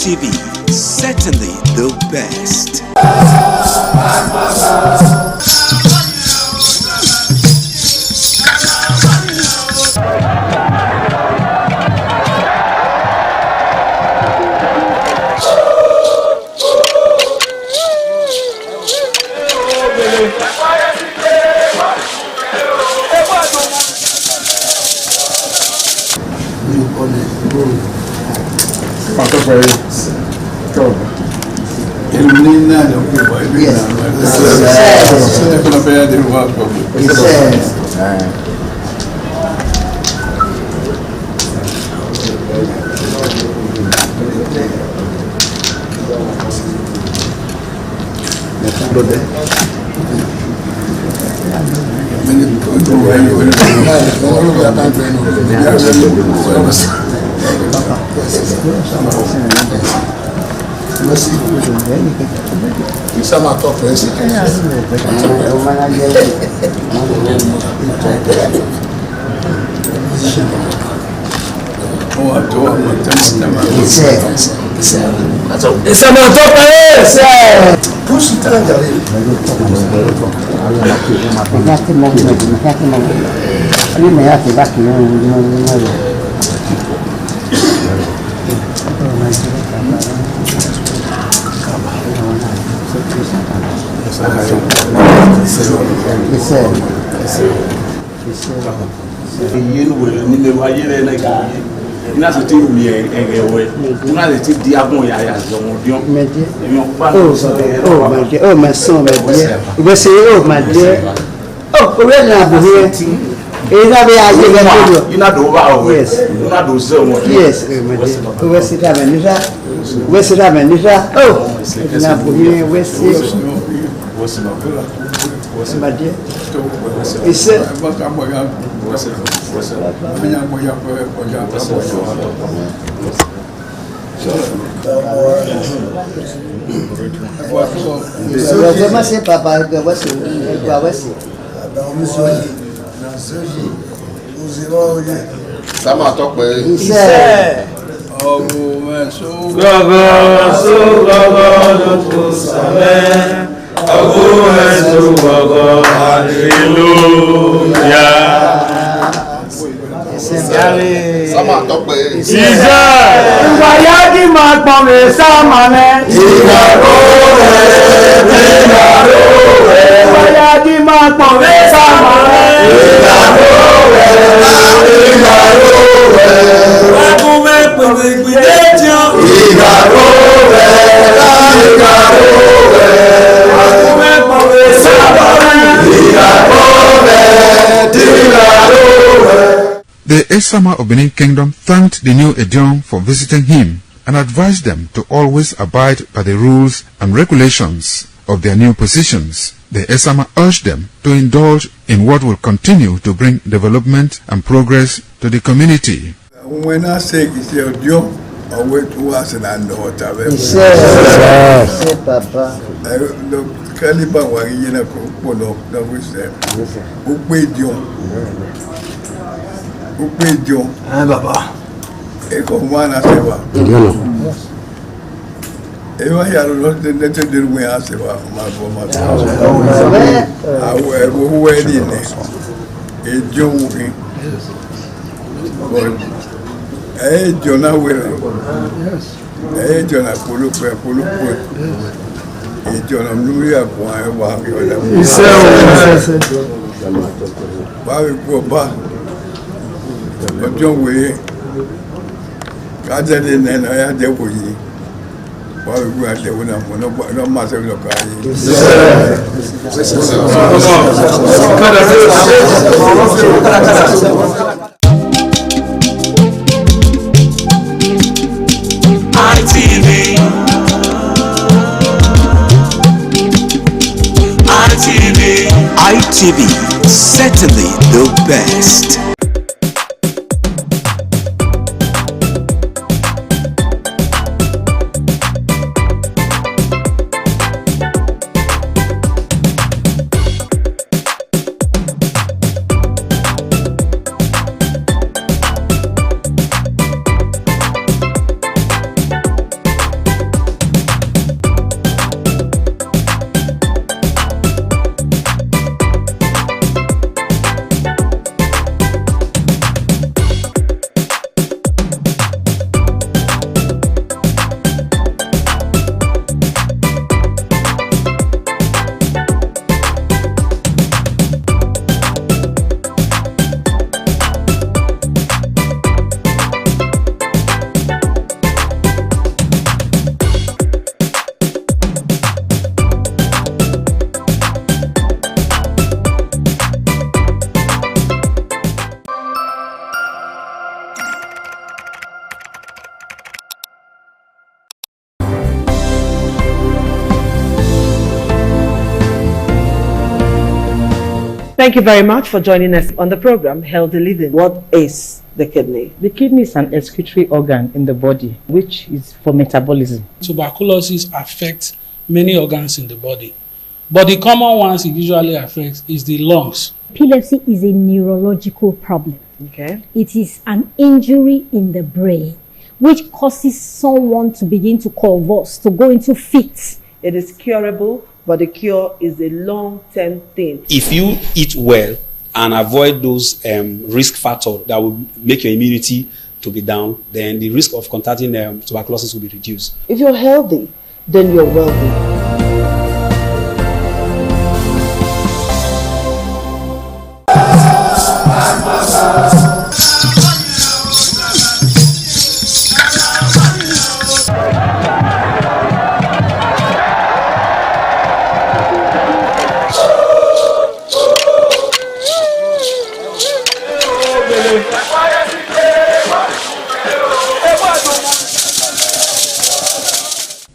ITV, certainly the best. Oh, my son, my dear. You say, oh, my dear. Oh, we're not here. It's not the you're not over. Yes. You're not those. Yes, my dear. Where's it happening? Where's it happening? Oh, it's not here. Where's it? My dear. It's The Esama of Benin Kingdom thanked the new Edion for visiting him and advised them to always abide by the rules and regulations of their new positions. The Esama urged them to indulge in what will continue to bring development and progress to the community. When I say it's your Edion, I wait to us and I know what I will. Yes, Papa. Caliban was in a coupon that we said, who paid you? Who paid you? Baba. Eko mwana sewa. Ewa ya lote nete dirwe asewa mafoma. Awe uwe dine. Ejo uwe. Ejo na wele. Ejo na pulupe. Ejo na mnuri ya kwa ewa kiwada. Bawi kwa ba. Ojo uwe. Kaja de nena ya depo yi. Wa wi ate wona mo no ma se lo ka yi. ITV, certainly the best. Thank you very much for joining us on the program, Healthy Living. What is the kidney? The kidney is an excretory organ in the body, which is for metabolism. Tuberculosis affects many organs in the body, but the common ones it usually affects is the lungs. Epilepsy is a neurological problem. Okay. It is an injury in the brain which causes someone to begin to convulse, to go into fits. It is curable, but the cure is a long-term thing. If you eat well and avoid those risk factors that will make your immunity to be down, then the risk of contracting tuberculosis will be reduced. If you're healthy, then you're wealthy.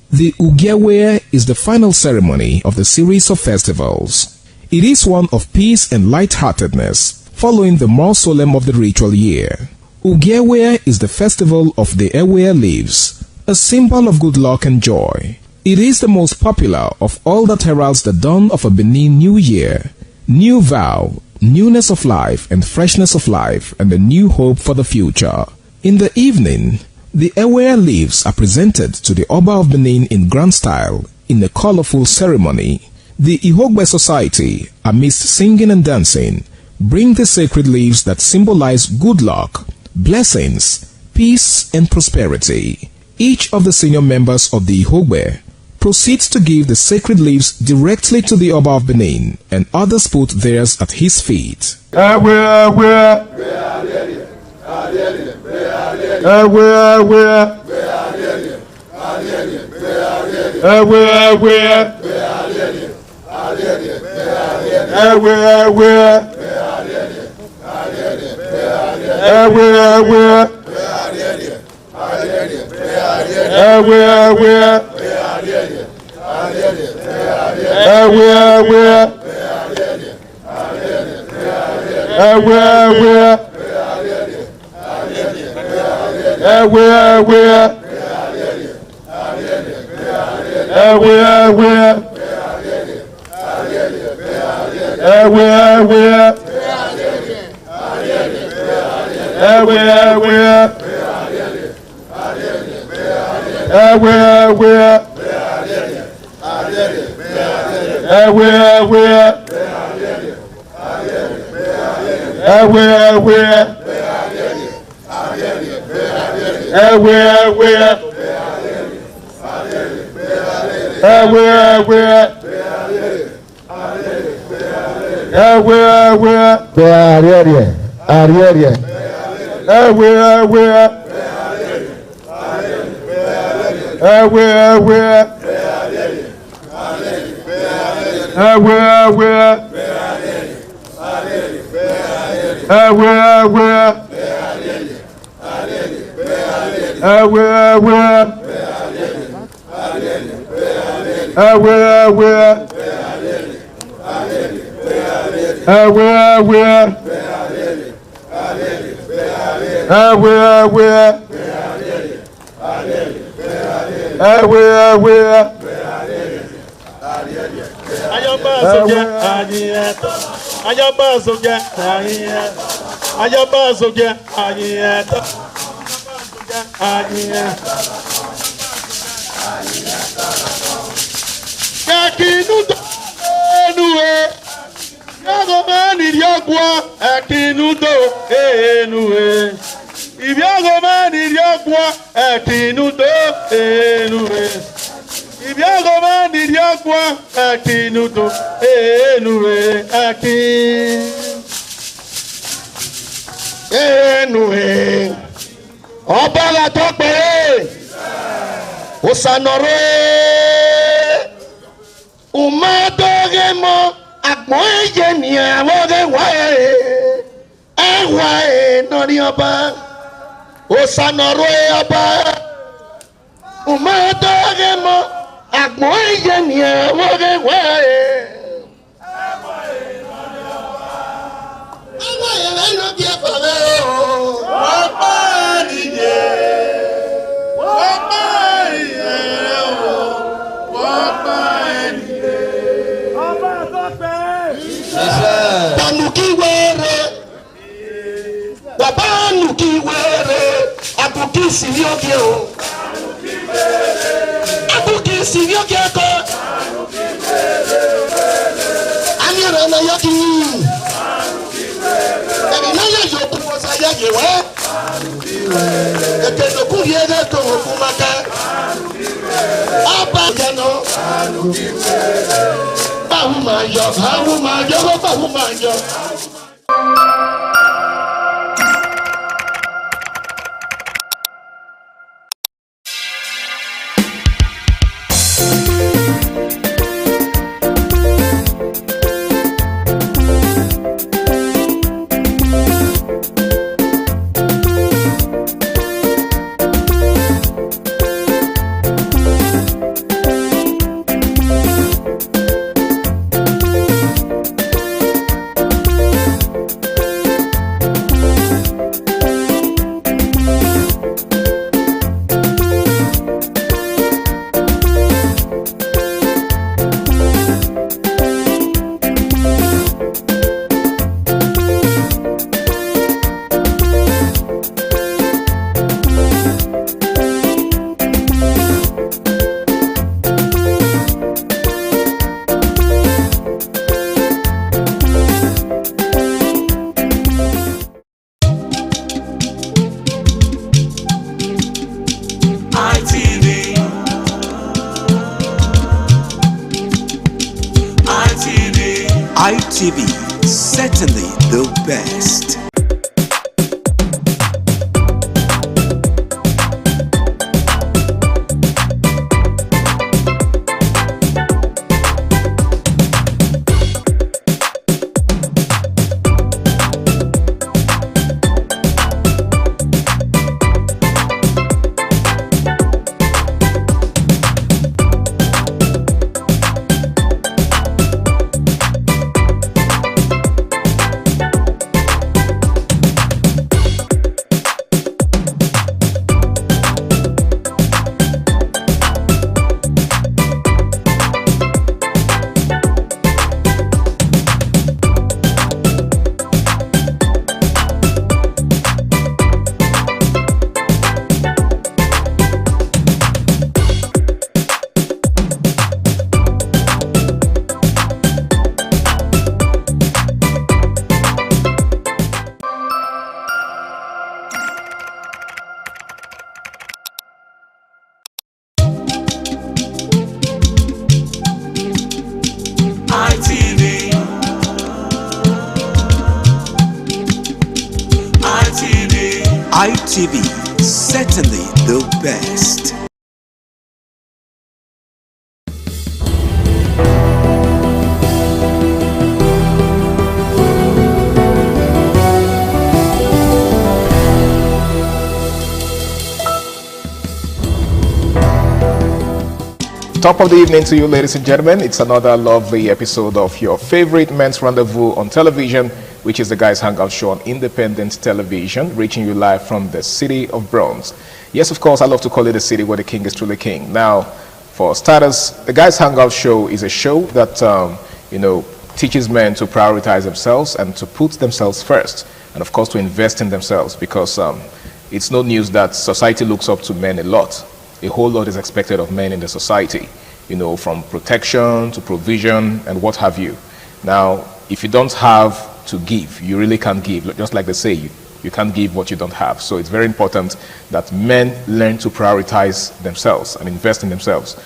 The Ugewe is the final ceremony of the series of festivals. It is one of peace and lightheartedness, following the more solemn of the ritual year. Ugewe is the festival of the Ewe leaves, a symbol of good luck and joy. It is the most popular of all that heralds the dawn of a Benin New Year, new vow, newness of life and freshness of life, and a new hope for the future. In the evening, the Ewe leaves are presented to the Oba of Benin in grand style in a colorful ceremony. The Ihogbe Society, amidst singing and dancing, bring the sacred leaves that symbolize good luck, blessings, peace, and prosperity. Each of the senior members of the Ihogbe proceeds to give the sacred leaves directly to the Oba of Benin, and others put theirs at his feet. Abuki Sivioke. Abuki Sivioke. Amira na yaki. Ebi na ya yoku wasa ya yewe. Eke no kuriere to okumaka. Aba yano. Bahumayo. ITV, certainly the best. ITV, certainly the best. Top of the evening to you, ladies and gentlemen. It's another lovely episode of your favorite men's rendezvous on television, which is the Guys Hangout Show on Independent Television, reaching you live from the city of Bronx. Yes, of course, I love to call it a city where the king is truly king. Now, for starters, the Guys Hangout Show is a show that, teaches men to prioritize themselves and to put themselves first, and of course to invest in themselves, because it's no news that society looks up to men a lot. A whole lot is expected of men in the society, from protection to provision and what have you. Now, if you don't have to give, you really can't give. Just like they say, you can't give what you don't have. So it's very important that men learn to prioritize themselves and invest in themselves.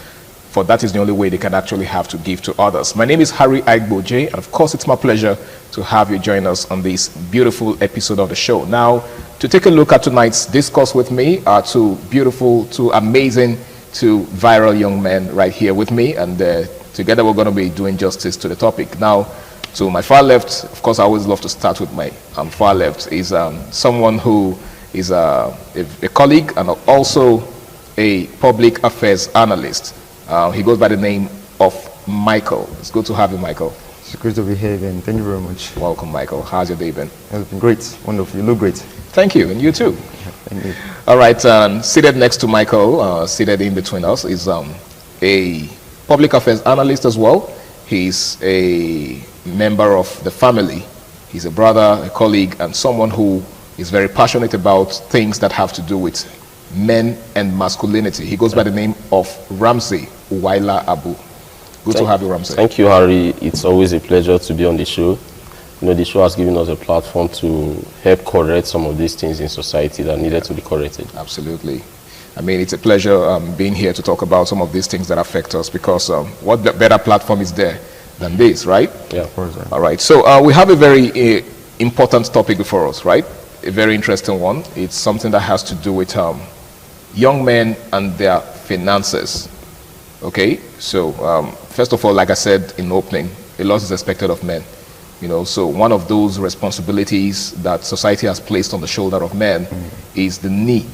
For that is the only way they can actually have to give to others. My name is Harry Aigboje, and of course it's my pleasure to have you join us on this beautiful episode of the show. Now, to take a look at tonight's discourse with me are two beautiful, two amazing, two viral young men right here with me, and together we're going to be doing justice to the topic. Now, to my far left, of course I always love to start with my far left, is someone who is a colleague and also a public affairs analyst. He goes by the name of Michael. It's good to have you, Michael. It's great to be here again. Thank you very much. Welcome, Michael. How's your day been? It's been great. Wonderful. You look great. Thank you. And you too. Thank you. All right. Seated next to Michael, seated in between us, is a public affairs analyst as well. He's a member of the family. He's a brother, a colleague, and someone who is very passionate about things that have to do with Men and Masculinity. He goes by the name of Ramsey Uwaila Abu. Good to have you, Ramsey. Thank you, Harry. It's always a pleasure to be on the show. You know, the show has given us a platform to help correct some of these things in society that needed to be corrected. Absolutely. I mean, it's a pleasure being here to talk about some of these things that affect us, because what better platform is there than this, right? Yeah, of course. All right. So we have a very important topic before us, right? A very interesting one. It's something that has to do with young men and their finances. Okay? So first of all, like I said in opening, a lot is expected of men. You know, so one of those responsibilities that society has placed on the shoulder of men is the need,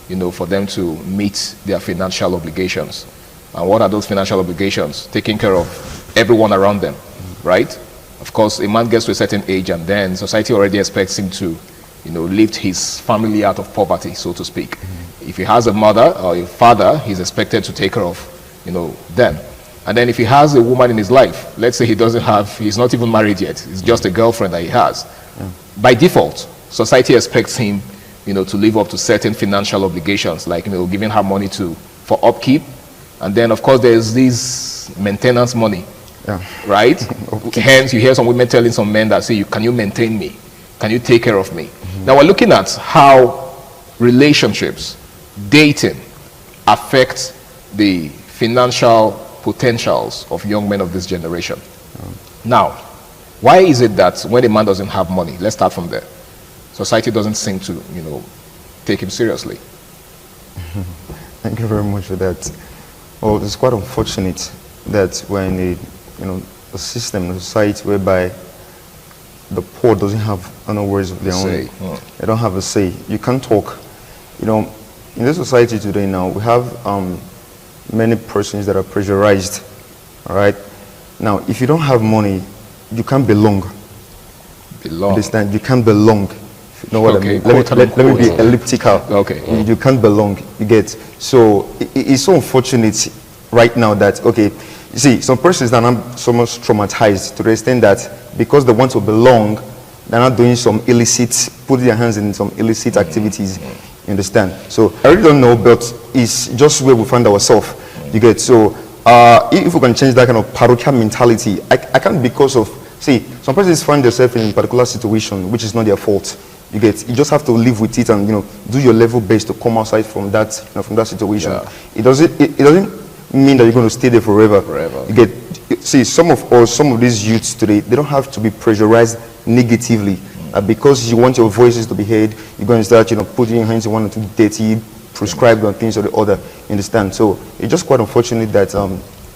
you know, for them to meet their financial obligations. And what are those financial obligations? Taking care of everyone around them, right? Of course, a man gets to a certain age and then society already expects him to, you know, lift his family out of poverty, so to speak. If he has a mother or a father, he's expected to take care of, you know, them. And then if he has a woman in his life, let's say he's not even married yet, it's just a girlfriend that he has. By default, society expects him, you know, to live up to certain financial obligations, like, you know, giving her money for upkeep. And then, of course, there's this maintenance money, right? Hence, you hear some women telling some men that say, can you maintain me? Can you take care of me? Now, we're looking at how relationships, dating, affect the financial potentials of young men of this generation. Now, why is it that when a man doesn't have money, let's start from there, society doesn't seem to, you know, take him seriously? Thank you very much for that. Well, it's quite unfortunate that we're in a system, a society whereby the poor doesn't have any words of their own. They don't have a say. You can't talk. You know, in this society today now, we have many persons that are pressurized. All right. Now, if you don't have money, you can't belong. Understand? You can't belong. You know what I mean? Let me be elliptical. Okay. You can't belong. You get. So it's so unfortunate right now that, okay, you see, some persons that are so much traumatized to the extent that because they want to belong, they're not doing some illicit, putting their hands in some illicit activities. You understand? So I really don't know, but it's just where we find ourselves. You get. So if we can change that kind of parochial mentality, I can't, because of, see, some persons find themselves in a particular situation which is not their fault. You get. You just have to live with it and, you know, do your level best to come outside from that, you know, from that situation. It doesn't mean that you're going to stay there forever. You get. See, some of these youths today, they don't have to be pressurized negatively. Because you want your voices to be heard, you're going to start, you know, putting your hands in one or two dirty, prescribed on things or the other. You understand? So it's just quite unfortunate that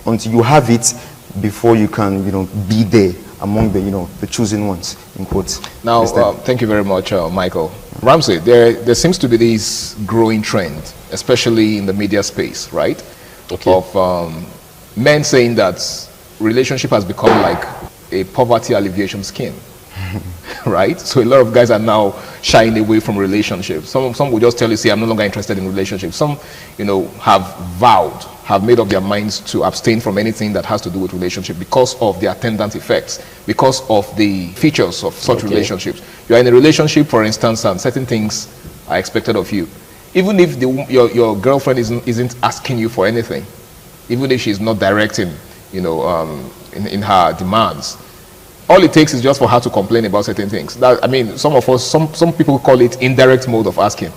until you have it, before you can, you know, be there among the, you know, the chosen ones, in quotes. Now, thank you very much, Michael. Ramsey, there seems to be this growing trend, especially in the media space, right? Of men saying that relationship has become like a poverty alleviation scheme. Right? So a lot of guys are now shying away from relationships. Some will just tell you, say, I'm no longer interested in relationships. Some, you know, have made up their minds to abstain from anything that has to do with relationship because of the attendant effects, because of the features of such relationships. You are in a relationship, for instance, and certain things are expected of you. Even if your girlfriend isn't asking you for anything, even if she's not directing, you know, in her demands, all it takes is just for her to complain about certain things. That, I mean, some people call it indirect mode of asking.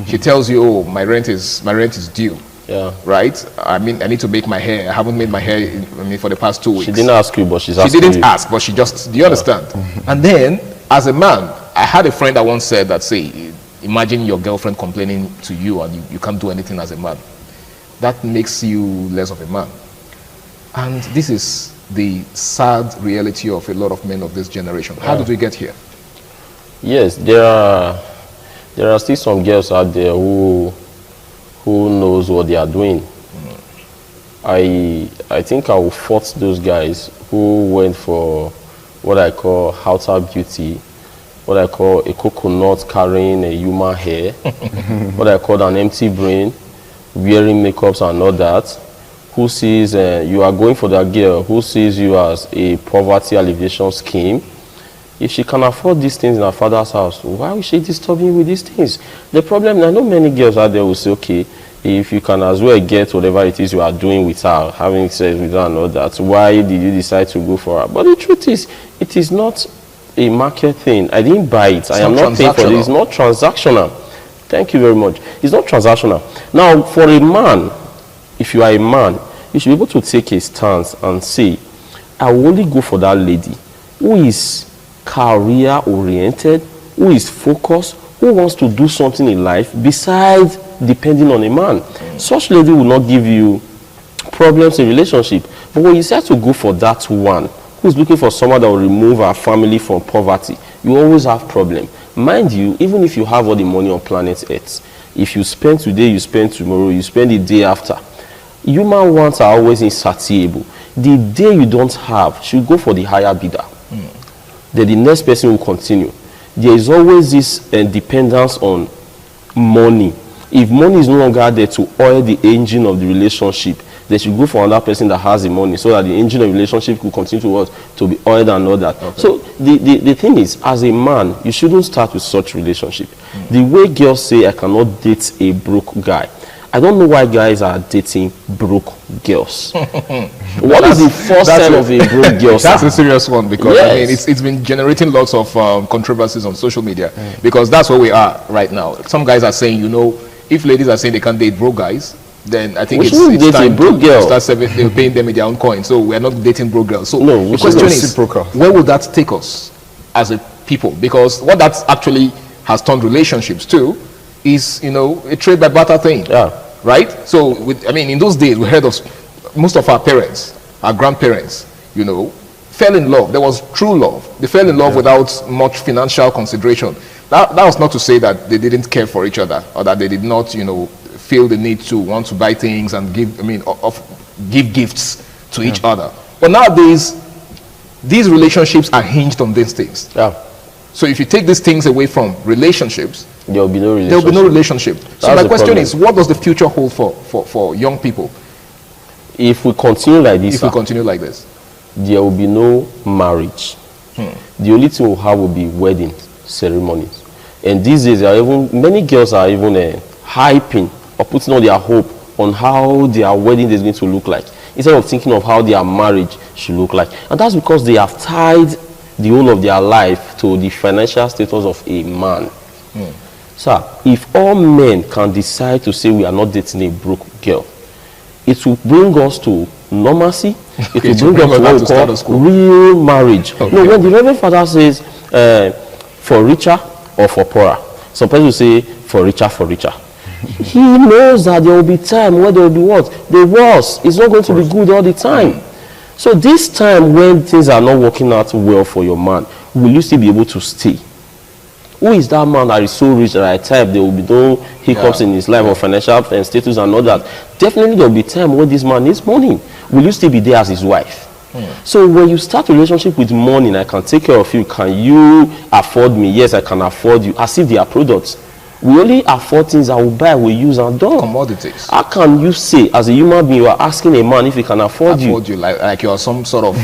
She tells you, "Oh, my rent is due." Yeah. Right. I mean, I need to make my hair. I haven't made my hair, for the past 2 weeks. She didn't ask you, but she's asking you. She didn't ask, but she just. Do you understand? And then, as a man, I had a friend that once said that, say, imagine your girlfriend complaining to you and you can't do anything as a man. That makes you less of a man. And this is the sad reality of a lot of men of this generation. How did we get here? Yes, there are still some girls out there who knows what they are doing. I think I will fault those guys who went for what I call outer beauty, what I call a coconut carrying a human hair, what I call an empty brain, wearing makeups and all that. Who sees you are going for that girl who sees you as a poverty alleviation scheme. If she can afford these things in her father's house, why will she disturb him with these things? The problem, I know many girls out there will say, okay, if you can as well get whatever it is you are doing with her, having sex with her and all that, why did you decide to go for her? But the truth is, it is not a market thing. I didn't buy it. I am not paying for it. It's not transactional. Thank you very much. It's not transactional. Now, for a man, if you are a man, you should be able to take a stance and say, I will only go for that lady who is career oriented, who is focused, who wants to do something in life besides depending on a man. Such lady will not give you problems in relationship. But when you decide to go for that one who is looking for someone that will remove our family from poverty, you always have problem. Mind you, even if you have all the money on planet Earth, if you spend today, you spend tomorrow, you spend the day after, human wants are always insatiable. The day you don't have, should go for the higher bidder. Then the next person will continue. There is always this dependence on money. If money is no longer there to oil the engine of the relationship, they should go for another person that has the money so that the engine of the relationship could continue to work, to be oiled and all that. Okay. So the thing is, as a man, you shouldn't start with such relationship. The way girls say, I cannot date a broke guy. I don't know why guys are dating broke girls. What is the first sign of a broke girl? That's a serious one, because yes. I mean, it's been generating lots of controversies on social media, because that's where we are right now. Some guys are saying, you know, if ladies are saying they can't date broke guys, then I think it's time broke girl. Start they're paying them in their own coin. So we're not dating broke girls. So no, the question is, where will that take us as a people? Because what that actually has turned relationships to is, you know, a trade by barter thing. Yeah. Right? So, I mean, in those days, we heard of most of our parents, our grandparents, you know, fell in love. There was true love. They fell in love without much financial consideration. That was not to say that they didn't care for each other, or that they did not, you know, feel the need to want to buy things and give, I mean, give gifts to each other. But nowadays, these relationships are hinged on these things. Yeah. So if you take these things away from relationships, there will be no relationship. There will be no relationship. So my question is, what does the future hold for young people? If we continue like this, there will be no marriage. The only thing we'll have will be wedding ceremonies. And these days, many girls are even hyping or putting all their hope on how their wedding is going to look like, instead of thinking of how their marriage should look like. And that's because they have tied the whole of their life to the financial status of a man. Sir, if all men can decide to say we are not dating a broke girl, it will bring us to normalcy. It will bring us to what we call real marriage. Okay. No, when the Reverend Father says for richer or for poorer, some people say for richer, he knows that there will be time where there will be what? The worst. It's not going to be good all the time. So this time when things are not working out well for your man, will you still be able to stay? Who is that man that is so rich that at times there will be no hiccups in his life or financial status and all that? Definitely there will be time when this man needs money. Will you still be there as his wife? So when you start a relationship with money, I can take care of you. Can you afford me? Yes, I can afford you. As if they are products. We only afford things that we buy, we use and done. Commodities. How can you say, as a human being, you are asking a man if he can afford you? Like you are some sort of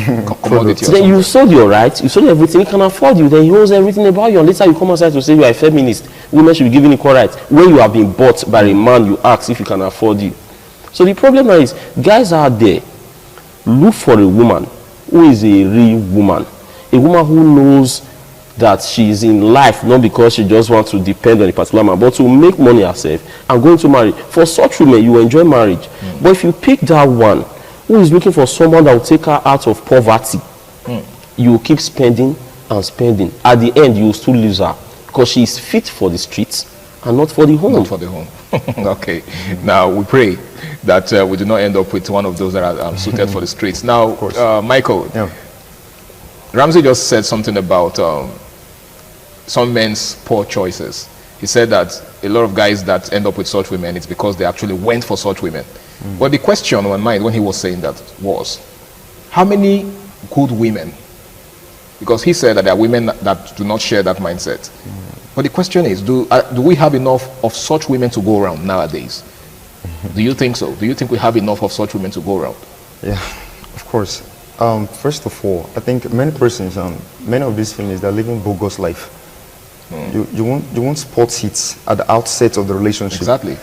commodity. Then you sold your rights, you sold everything, he can afford you. Then he knows everything about you. And later you come outside to say you are a feminist. Women should be given equal rights. When you have been bought by a man, you ask if he can afford you. So the problem now is, guys out there, look for a woman who is a real woman. A woman who knows that she is in life, not because she just wants to depend on a particular man, but to make money herself and going to marry. For such women, you enjoy marriage. But if you pick that one who is looking for someone that will take her out of poverty, you will keep spending and spending. At the end, you will still lose her because she is fit for the streets and not for the home. Not for the home. Okay. Now, we pray that we do not end up with one of those that are suited for the streets. Now, Michael, Ramsey just said something about some men's poor choices. He said that a lot of guys that end up with such women, it's because they actually went for such women. But the question on my mind when he was saying that was, how many good women? Because he said that there are women that do not share that mindset. But the question is, do we have enough of such women to go around nowadays? Do you think so? Do you think we have enough of such women to go around? Yeah, of course. First of all, I think many persons, many of these females, they're living bogus life. You won't spot it at the outset of the relationship. Exactly.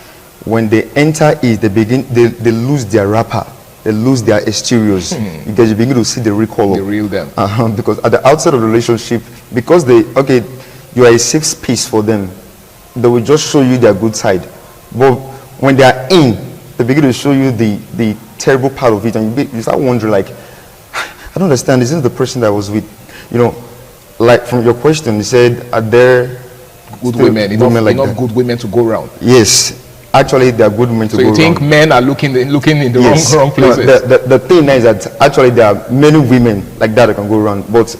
When they enter it, they lose their wrapper, they lose their exteriors, because you begin to see the real color. The real them. Because at the outset of the relationship, because you are a safe space for them, they will just show you their good side. But when they are in, they begin to show you the terrible part of it, and you start wondering, like, I don't understand, is this the person that I was with? You know, like from your question, you said, are there good women, enough good women to go around? Yes. Actually, there are good women to go around. So you think men are looking in the wrong places? No, the thing is that actually there are many women like that can go around. But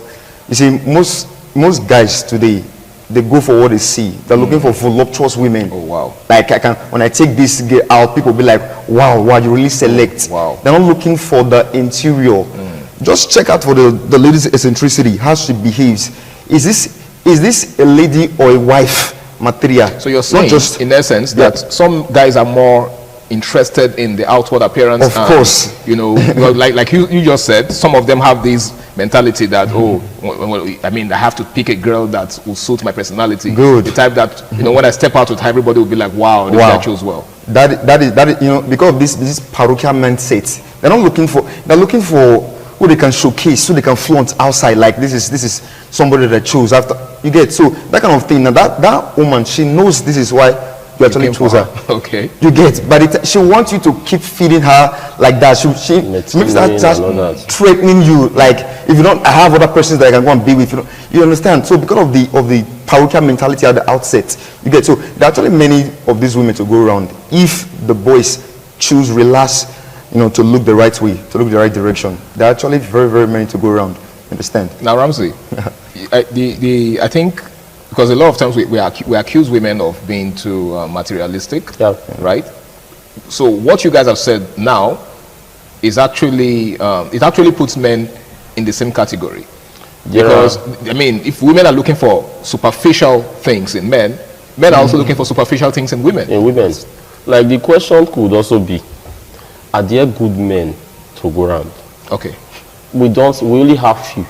you see, most guys today, they go for what they see. They're looking for voluptuous women. Oh wow! Like when I take this girl out, people will be like, wow, you really select. Wow. They're not looking for the interior. Just check out for the lady's eccentricity, how she behaves. Is this a lady or a wife material? So you're saying, in essence, that some guys are more interested in the outward appearance. Of course. You know, like you just said, some of them have this mentality that, I mean, I have to pick a girl that will suit my personality. Good. The type that, you know, when I step out with her, everybody will be like, wow, this guy chose well. That is, you know, because of this parochial mindset, they're looking for who they can showcase, who they can flaunt outside, like this is somebody that chose after. You get, so that kind of thing. Now that woman, she knows this is why you actually chose her. Okay. You get, but she wants you to keep feeding her like that. She makes that just threatening you, like, if you don't, I have other persons that I can go and be with. You understand? So because of the parochial mentality at the outset, you get, so there are actually many of these women to go around if the boys choose relax, you know, to look the right way, to look the right direction. There are actually very, very many to go around. Understand? Now, Ramsey, I think, because a lot of times we accuse women of being too materialistic, right? So what you guys have said now is actually, it actually puts men in the same category. Because, I mean, if women are looking for superficial things in men, men are also looking for superficial things in women. Like, the question could also be, are there good men to go around? Okay. We only have few.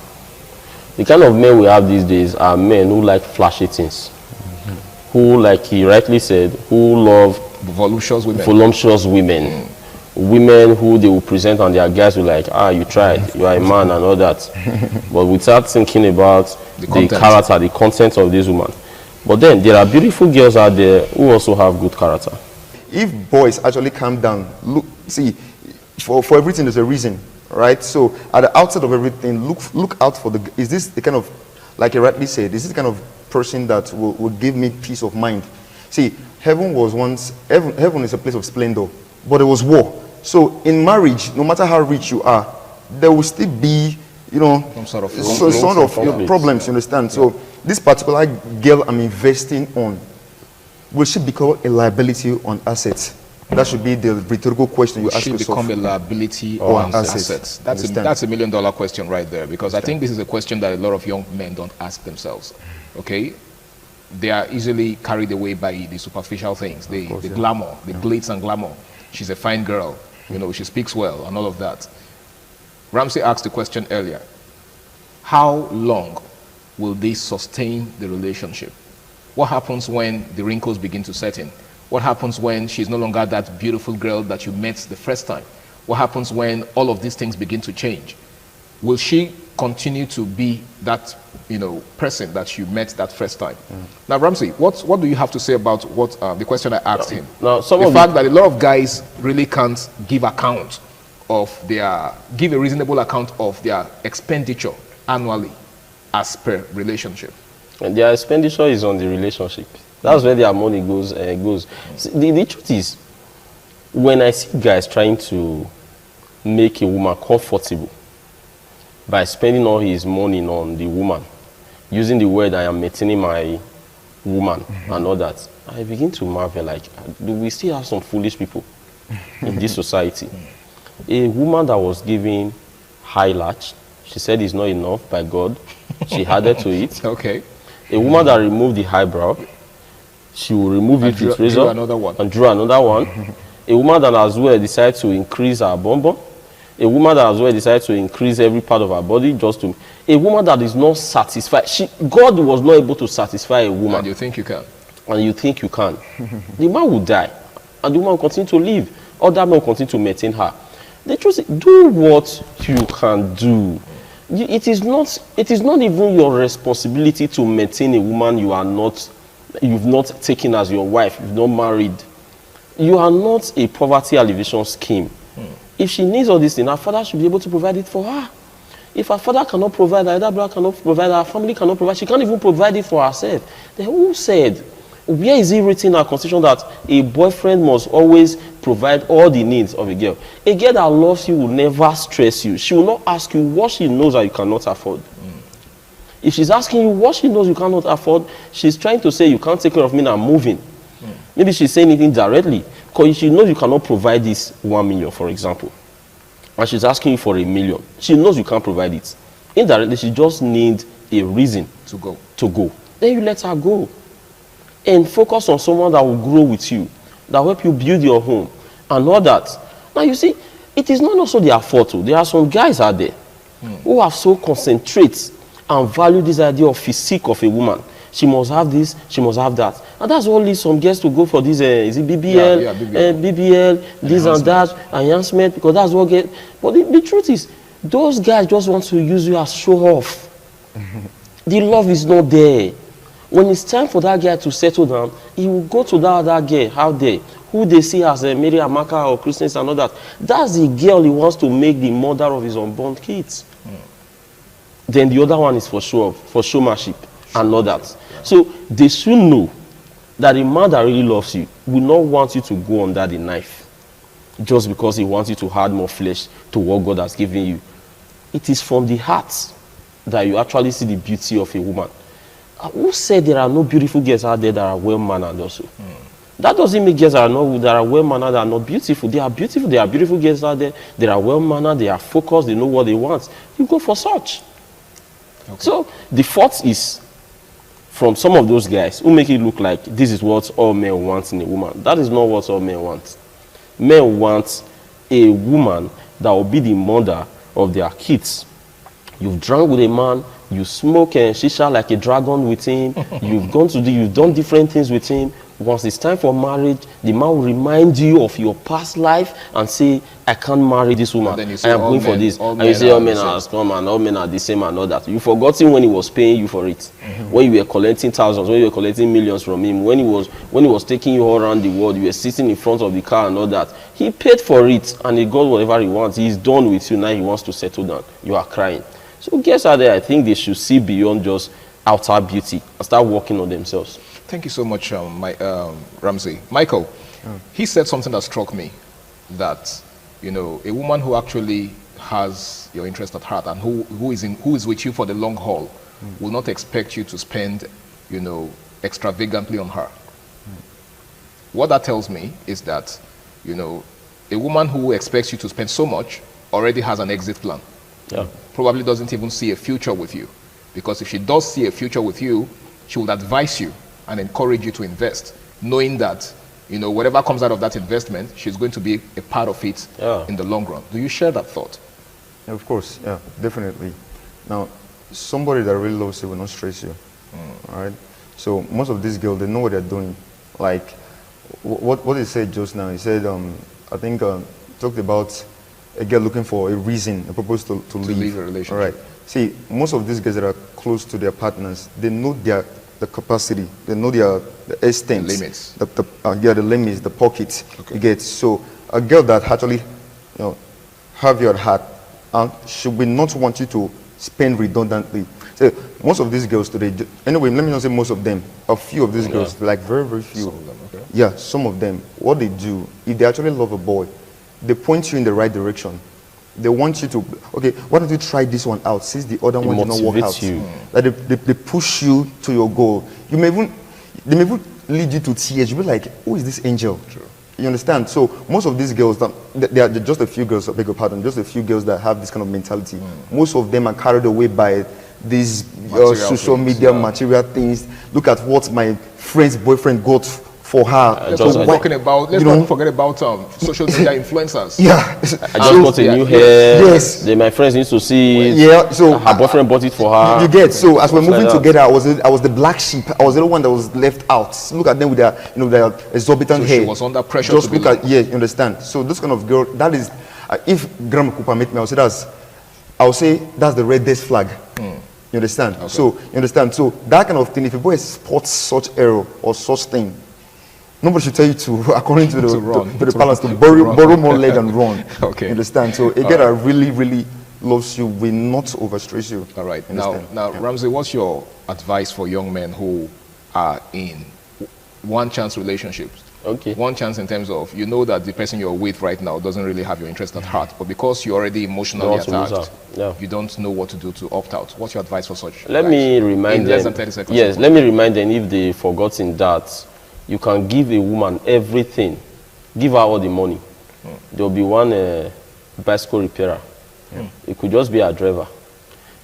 The kind of men we have these days are men who like flashy things, who, like he rightly said, who love voluptuous women. Women who they will present and their guys will like, you tried, you are a man and all that. But without thinking about the character, the content of this woman. But then there are beautiful girls out there who also have good character. If boys actually calm down, look, see, for everything there's a reason, right? So at the outset of everything, look out for is this the kind of, like you rightly said, is this the kind of person that will give me peace of mind? See, heaven is a place of splendor, but there was war. So in marriage, no matter how rich you are, there will still be, you know, some sort of problems, you understand? So this particular girl I'm investing on, will she become a liability on assets? That should be the rhetorical question you ask yourself. Should become a liability on assets. That's a $1 million question right there, because I think this is a question that a lot of young men don't ask themselves. Okay, they are easily carried away by the superficial things, the glamour, the glitz and glamour. She's a fine girl, you know, she speaks well and all of that. Ramsey asked the question earlier: how long will they sustain the relationship? What happens when the wrinkles begin to set in? What happens when she's no longer that beautiful girl that you met the first time? What happens when all of these things begin to change? Will she continue to be that, you know, person that you met that first time? Now, Ramsey, what do you have to say about what the question I asked him? Now, the fact that a lot of guys really can't give account of give a reasonable account of their expenditure annually as per relationship. And their expenditure is on the relationship. That's where their money goes. See, the truth is, when I see guys trying to make a woman comfortable by spending all his money on the woman, using the word "I am maintaining my woman" and all that, I begin to marvel, like, do we still have some foolish people in this society? A woman that was given high latch, she said it's not enough by God, she added to it. Okay. A woman that removed the eyebrow, she will remove it with razor and drew another one. A woman that as well decided to increase her bonbon, A woman that has already decided to increase every part of her body just to... A woman that is not satisfied. God was not able to satisfy a woman. And you think you can. And you think you can. The man will die. And the woman will continue to live. Other men will continue to maintain her. The truth is, do what you can do. It is not even your responsibility to maintain a woman you've not taken as your wife, you've not married. You are not a poverty alleviation scheme. If she needs all these things, her father should be able to provide it for her. If her father cannot provide, either brother cannot provide, her family cannot provide, she can't even provide it for herself. Then who said, where is it written in our constitution that a boyfriend must always provide all the needs of a girl? A girl that loves you will never stress you. She will not ask you what she knows that you cannot afford. If she's asking you what she knows you cannot afford, she's trying to say you can't take care of me and I'm moving. Maybe she's saying anything directly. Because she knows you cannot provide this 1 million, for example. And she's asking you for $1 million. She knows you can't provide it. Indirectly, she just needs a reason to go. Then you let her go. And focus on someone that will grow with you, that will help you build your home, and all that. Now you see, it is not also their fault. There are some guys out there who have so concentrate and value this idea of physique of a woman. She must have this, she must have that. And that's what leads some girls to go for this, is it BBL, BBL, this and that, enhancement, because that's what get. But the truth is, those guys just want to use you as show off. The love is not there. When it's time for that guy to settle down, he will go to that other girl out there, who they see as Mary Amaka or Christians and all that. That's the girl he wants to make the mother of his unborn kids. Then the other one is for show off, for showmanship and all that. So they should know that a man that really loves you will not want you to go under the knife just because he wants you to add more flesh to what God has given you. It is from the heart that you actually see the beauty of a woman. Who said there are no beautiful girls out there that are well-mannered also? That doesn't mean girls that are well-mannered that are not beautiful. They are beautiful. There are beautiful girls out there. They are well-mannered. They are focused. They know what they want. You go for such. Okay. So the fault is from some of those guys who make it look like this is what all men want in a woman. That is not what all men want. Men want a woman that will be the mother of their kids. You've drunk with a man, you smoke and shisha like a dragon with him, you've done different things with him. Once it's time for marriage, the man will remind you of your past life and say, I can't marry this woman. I am going for this. And you say all men are scum and all men are the same and all that. You've forgotten when he was paying you for it. When you were collecting thousands, when you were collecting millions from him, when he was taking you all around the world, you were sitting in front of the car and all that. He paid for it and he got whatever he wants. He's done with you. Now he wants to settle down. You are crying. So girls out there, I think they should see beyond just outer beauty and start working on themselves. Thank you so much, Ramsey. Michael, he said something that struck me, that, you know, a woman who actually has your interest at heart and who is with you for the long haul will not expect you to spend, you know, extravagantly on her. What that tells me is that, you know, a woman who expects you to spend so much already has an exit plan. Yeah. Probably doesn't even see a future with you. Because if she does see a future with you, she would advise you and encourage you to invest, knowing that, you know, whatever comes out of that investment, she's going to be a part of it in the long run. Do you share that thought? Yeah, of course, yeah, definitely. Now, somebody that really loves you will not stress you, all right? So most of these girls, they know what they're doing. Like, what he said just now, he said, I think, talked about a girl looking for a reason, a purpose to leave a relationship. All right. See, most of these guys that are close to their partners, they know the capacity, they know the extent, the limits, the limits, the pockets. Okay. You get. So a girl that actually, you know, have your heart, she will not want you to spend redundantly. So most of these girls today, anyway, let me not say most of them, a few of these girls, like very, very few. Some of them, okay. Yeah, some of them. What they do, if they actually love a boy, they point you in the right direction. They want you to, okay, why don't you try this one out since the other one did not work out? Like they push you to your goal. They may even lead you to tears. You'll be like, who is this angel? True. You understand? So most of these girls, there are just a few girls, I beg your pardon, just a few girls that have this kind of mentality. Most of them are carried away by these social media material things. Look at what my friend's boyfriend got for her. Let's not forget about social media influencers. Yeah. I just bought a new hair. Yes. Then my friends need to see it. Yeah. So her boyfriend bought it for her. You get. So as we're moving like together, I was the black sheep. I was the one that was left out. Look at them with their their exorbitant So hair. she was under pressure. Just to look at you understand. So this kind of girl, that is, if Grandma Cooper met me, I'll say that's the reddest flag. You understand? Okay. So you understand. So that kind of thing. If a boy spots such error or such thing, nobody should tell you to, according to the balance, to borrow more leg and run. Okay. You understand? So a girl that really loves you will not overstress you. All right. Now, Ramsey, what's your advice for young men who are in one-chance relationships? Okay. One chance in terms of, you know that the person you're with right now doesn't really have your interest at heart, but because you're already emotionally attached, you don't know what to do to opt out. What's your advice for such? Let me remind them. Less than 30 seconds. Yes, let me remind them, if they've forgotten that you can give a woman everything. Give her all the money. There'll be one bicycle repairer. It could just be a driver.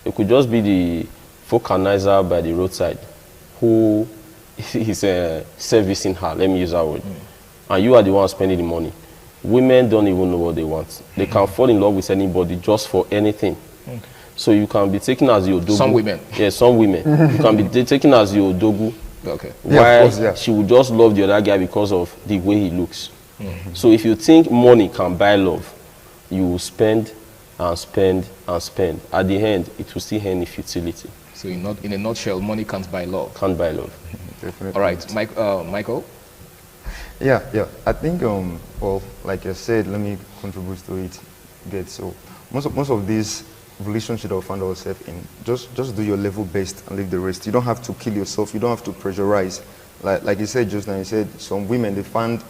It could just be the vulcanizer by the roadside who is servicing her, let me use that word. And you are the one spending the money. Women don't even know what they want. They can fall in love with anybody just for anything. So you can be taken as your dogu. Some women. Yes, some women. You can be taken as your dogu. Okay. Why she would just love the other guy because of the way he looks. So if you think money can buy love, you will spend and spend and spend. At the end, it will still end in futility. So in a nutshell, money can't buy love. Can't buy love. Definitely. All right, Michael? Yeah. I think, well, like I said, let me contribute to it. So most of these relationships that we find ourselves in, just do your level best and leave the rest. You don't have to kill yourself. You don't have to pressurize. Like you said just now, you said some women, they found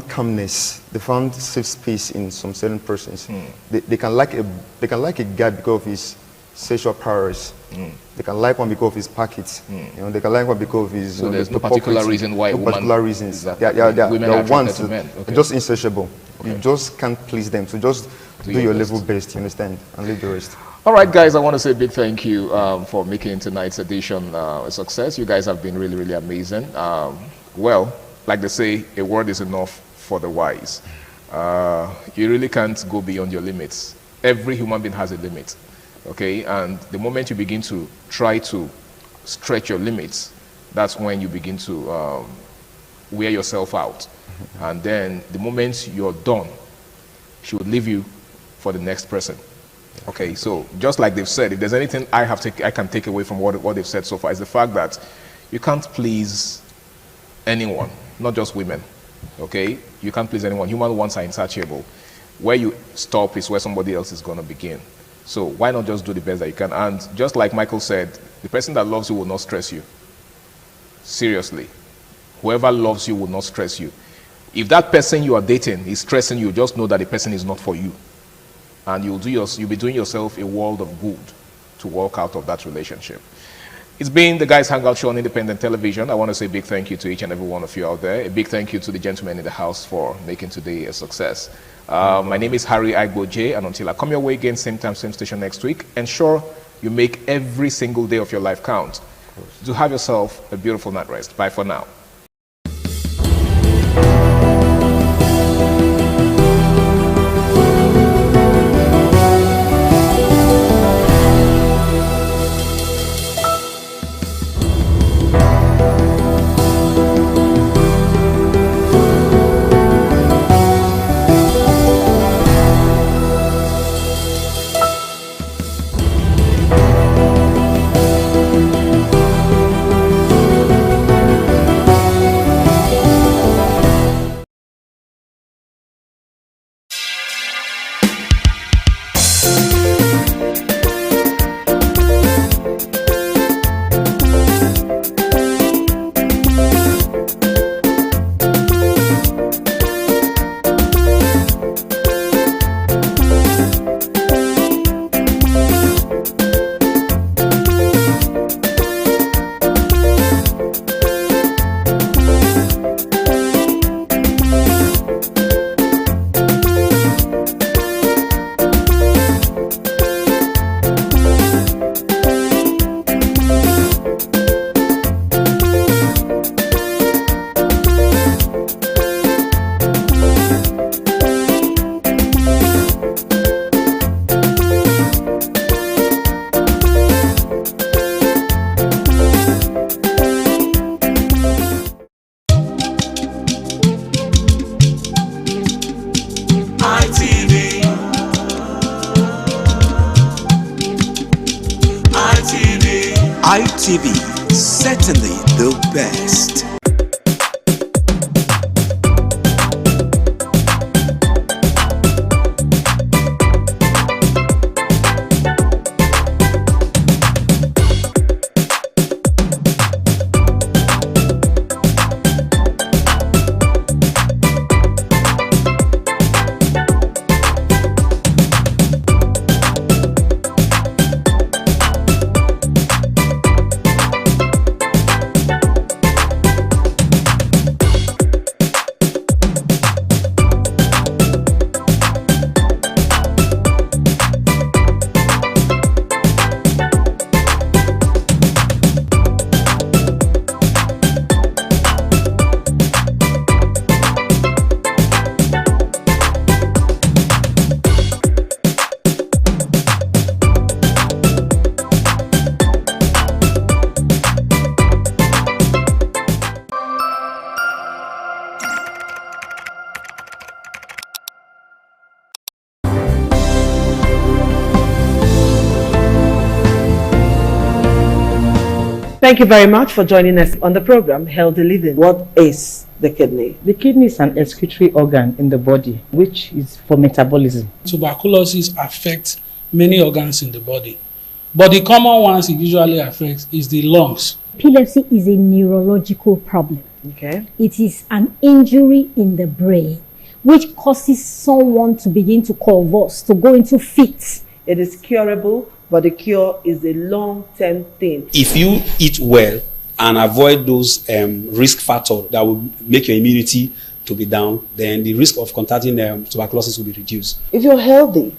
calmness, they found safe space in some certain persons. They can like a guy because of his sexual powers. They can like one because of his pockets. They can like one because of his. So there's no particular reason why. No particular reasons. Exactly. Women are ones to men. Okay. just insatiable. You just can't please them. So just do your level best. You understand, and leave the rest. All right, guys, I want to say a big thank you for making tonight's edition a success. You guys have been really amazing. Well, like they say, a word is enough for the wise. You really can't go beyond your limits. Every human being has a limit. Okay, and the moment you begin to try to stretch your limits, that's when you begin to wear yourself out. And then the moment you're done, she would leave you for the next person. Okay, so just like they've said, if there's anything I can take away from what they've said so far, is the fact that you can't please anyone, not just women. Okay, you can't please anyone. Human wants are insatiable. Where you stop is where somebody else is going to begin. So why not just do the best that you can? And just like Michael said, the person that loves you will not stress you. Seriously. Whoever loves you will not stress you. If that person you are dating is stressing you, just know that the person is not for you. And you'll be doing yourself a world of good to walk out of that relationship. It's been the Guys Hangout Show on Independent Television. I want to say a big thank you to each and every one of you out there. A big thank you to the gentlemen in the house for making today a success. My name is Harry Agboje, and until I come your way again, same time, same station next week, ensure you make every single day of your life count. Do have yourself a beautiful night rest. Bye for now. ITV, certainly the best. Thank you very much for joining us on the program Healthy Living. What is the kidney? The kidney is an excretory organ in the body, which is for metabolism. Tuberculosis affects many organs in the body, but the common ones it usually affects is the lungs. Epilepsy is a neurological problem. Okay. It is an injury in the brain which causes someone to begin to convulse, to go into fits. It is curable, but the cure is a long-term thing. If you eat well and avoid those risk factors that will make your immunity to be down, then the risk of contracting tuberculosis will be reduced. If you're healthy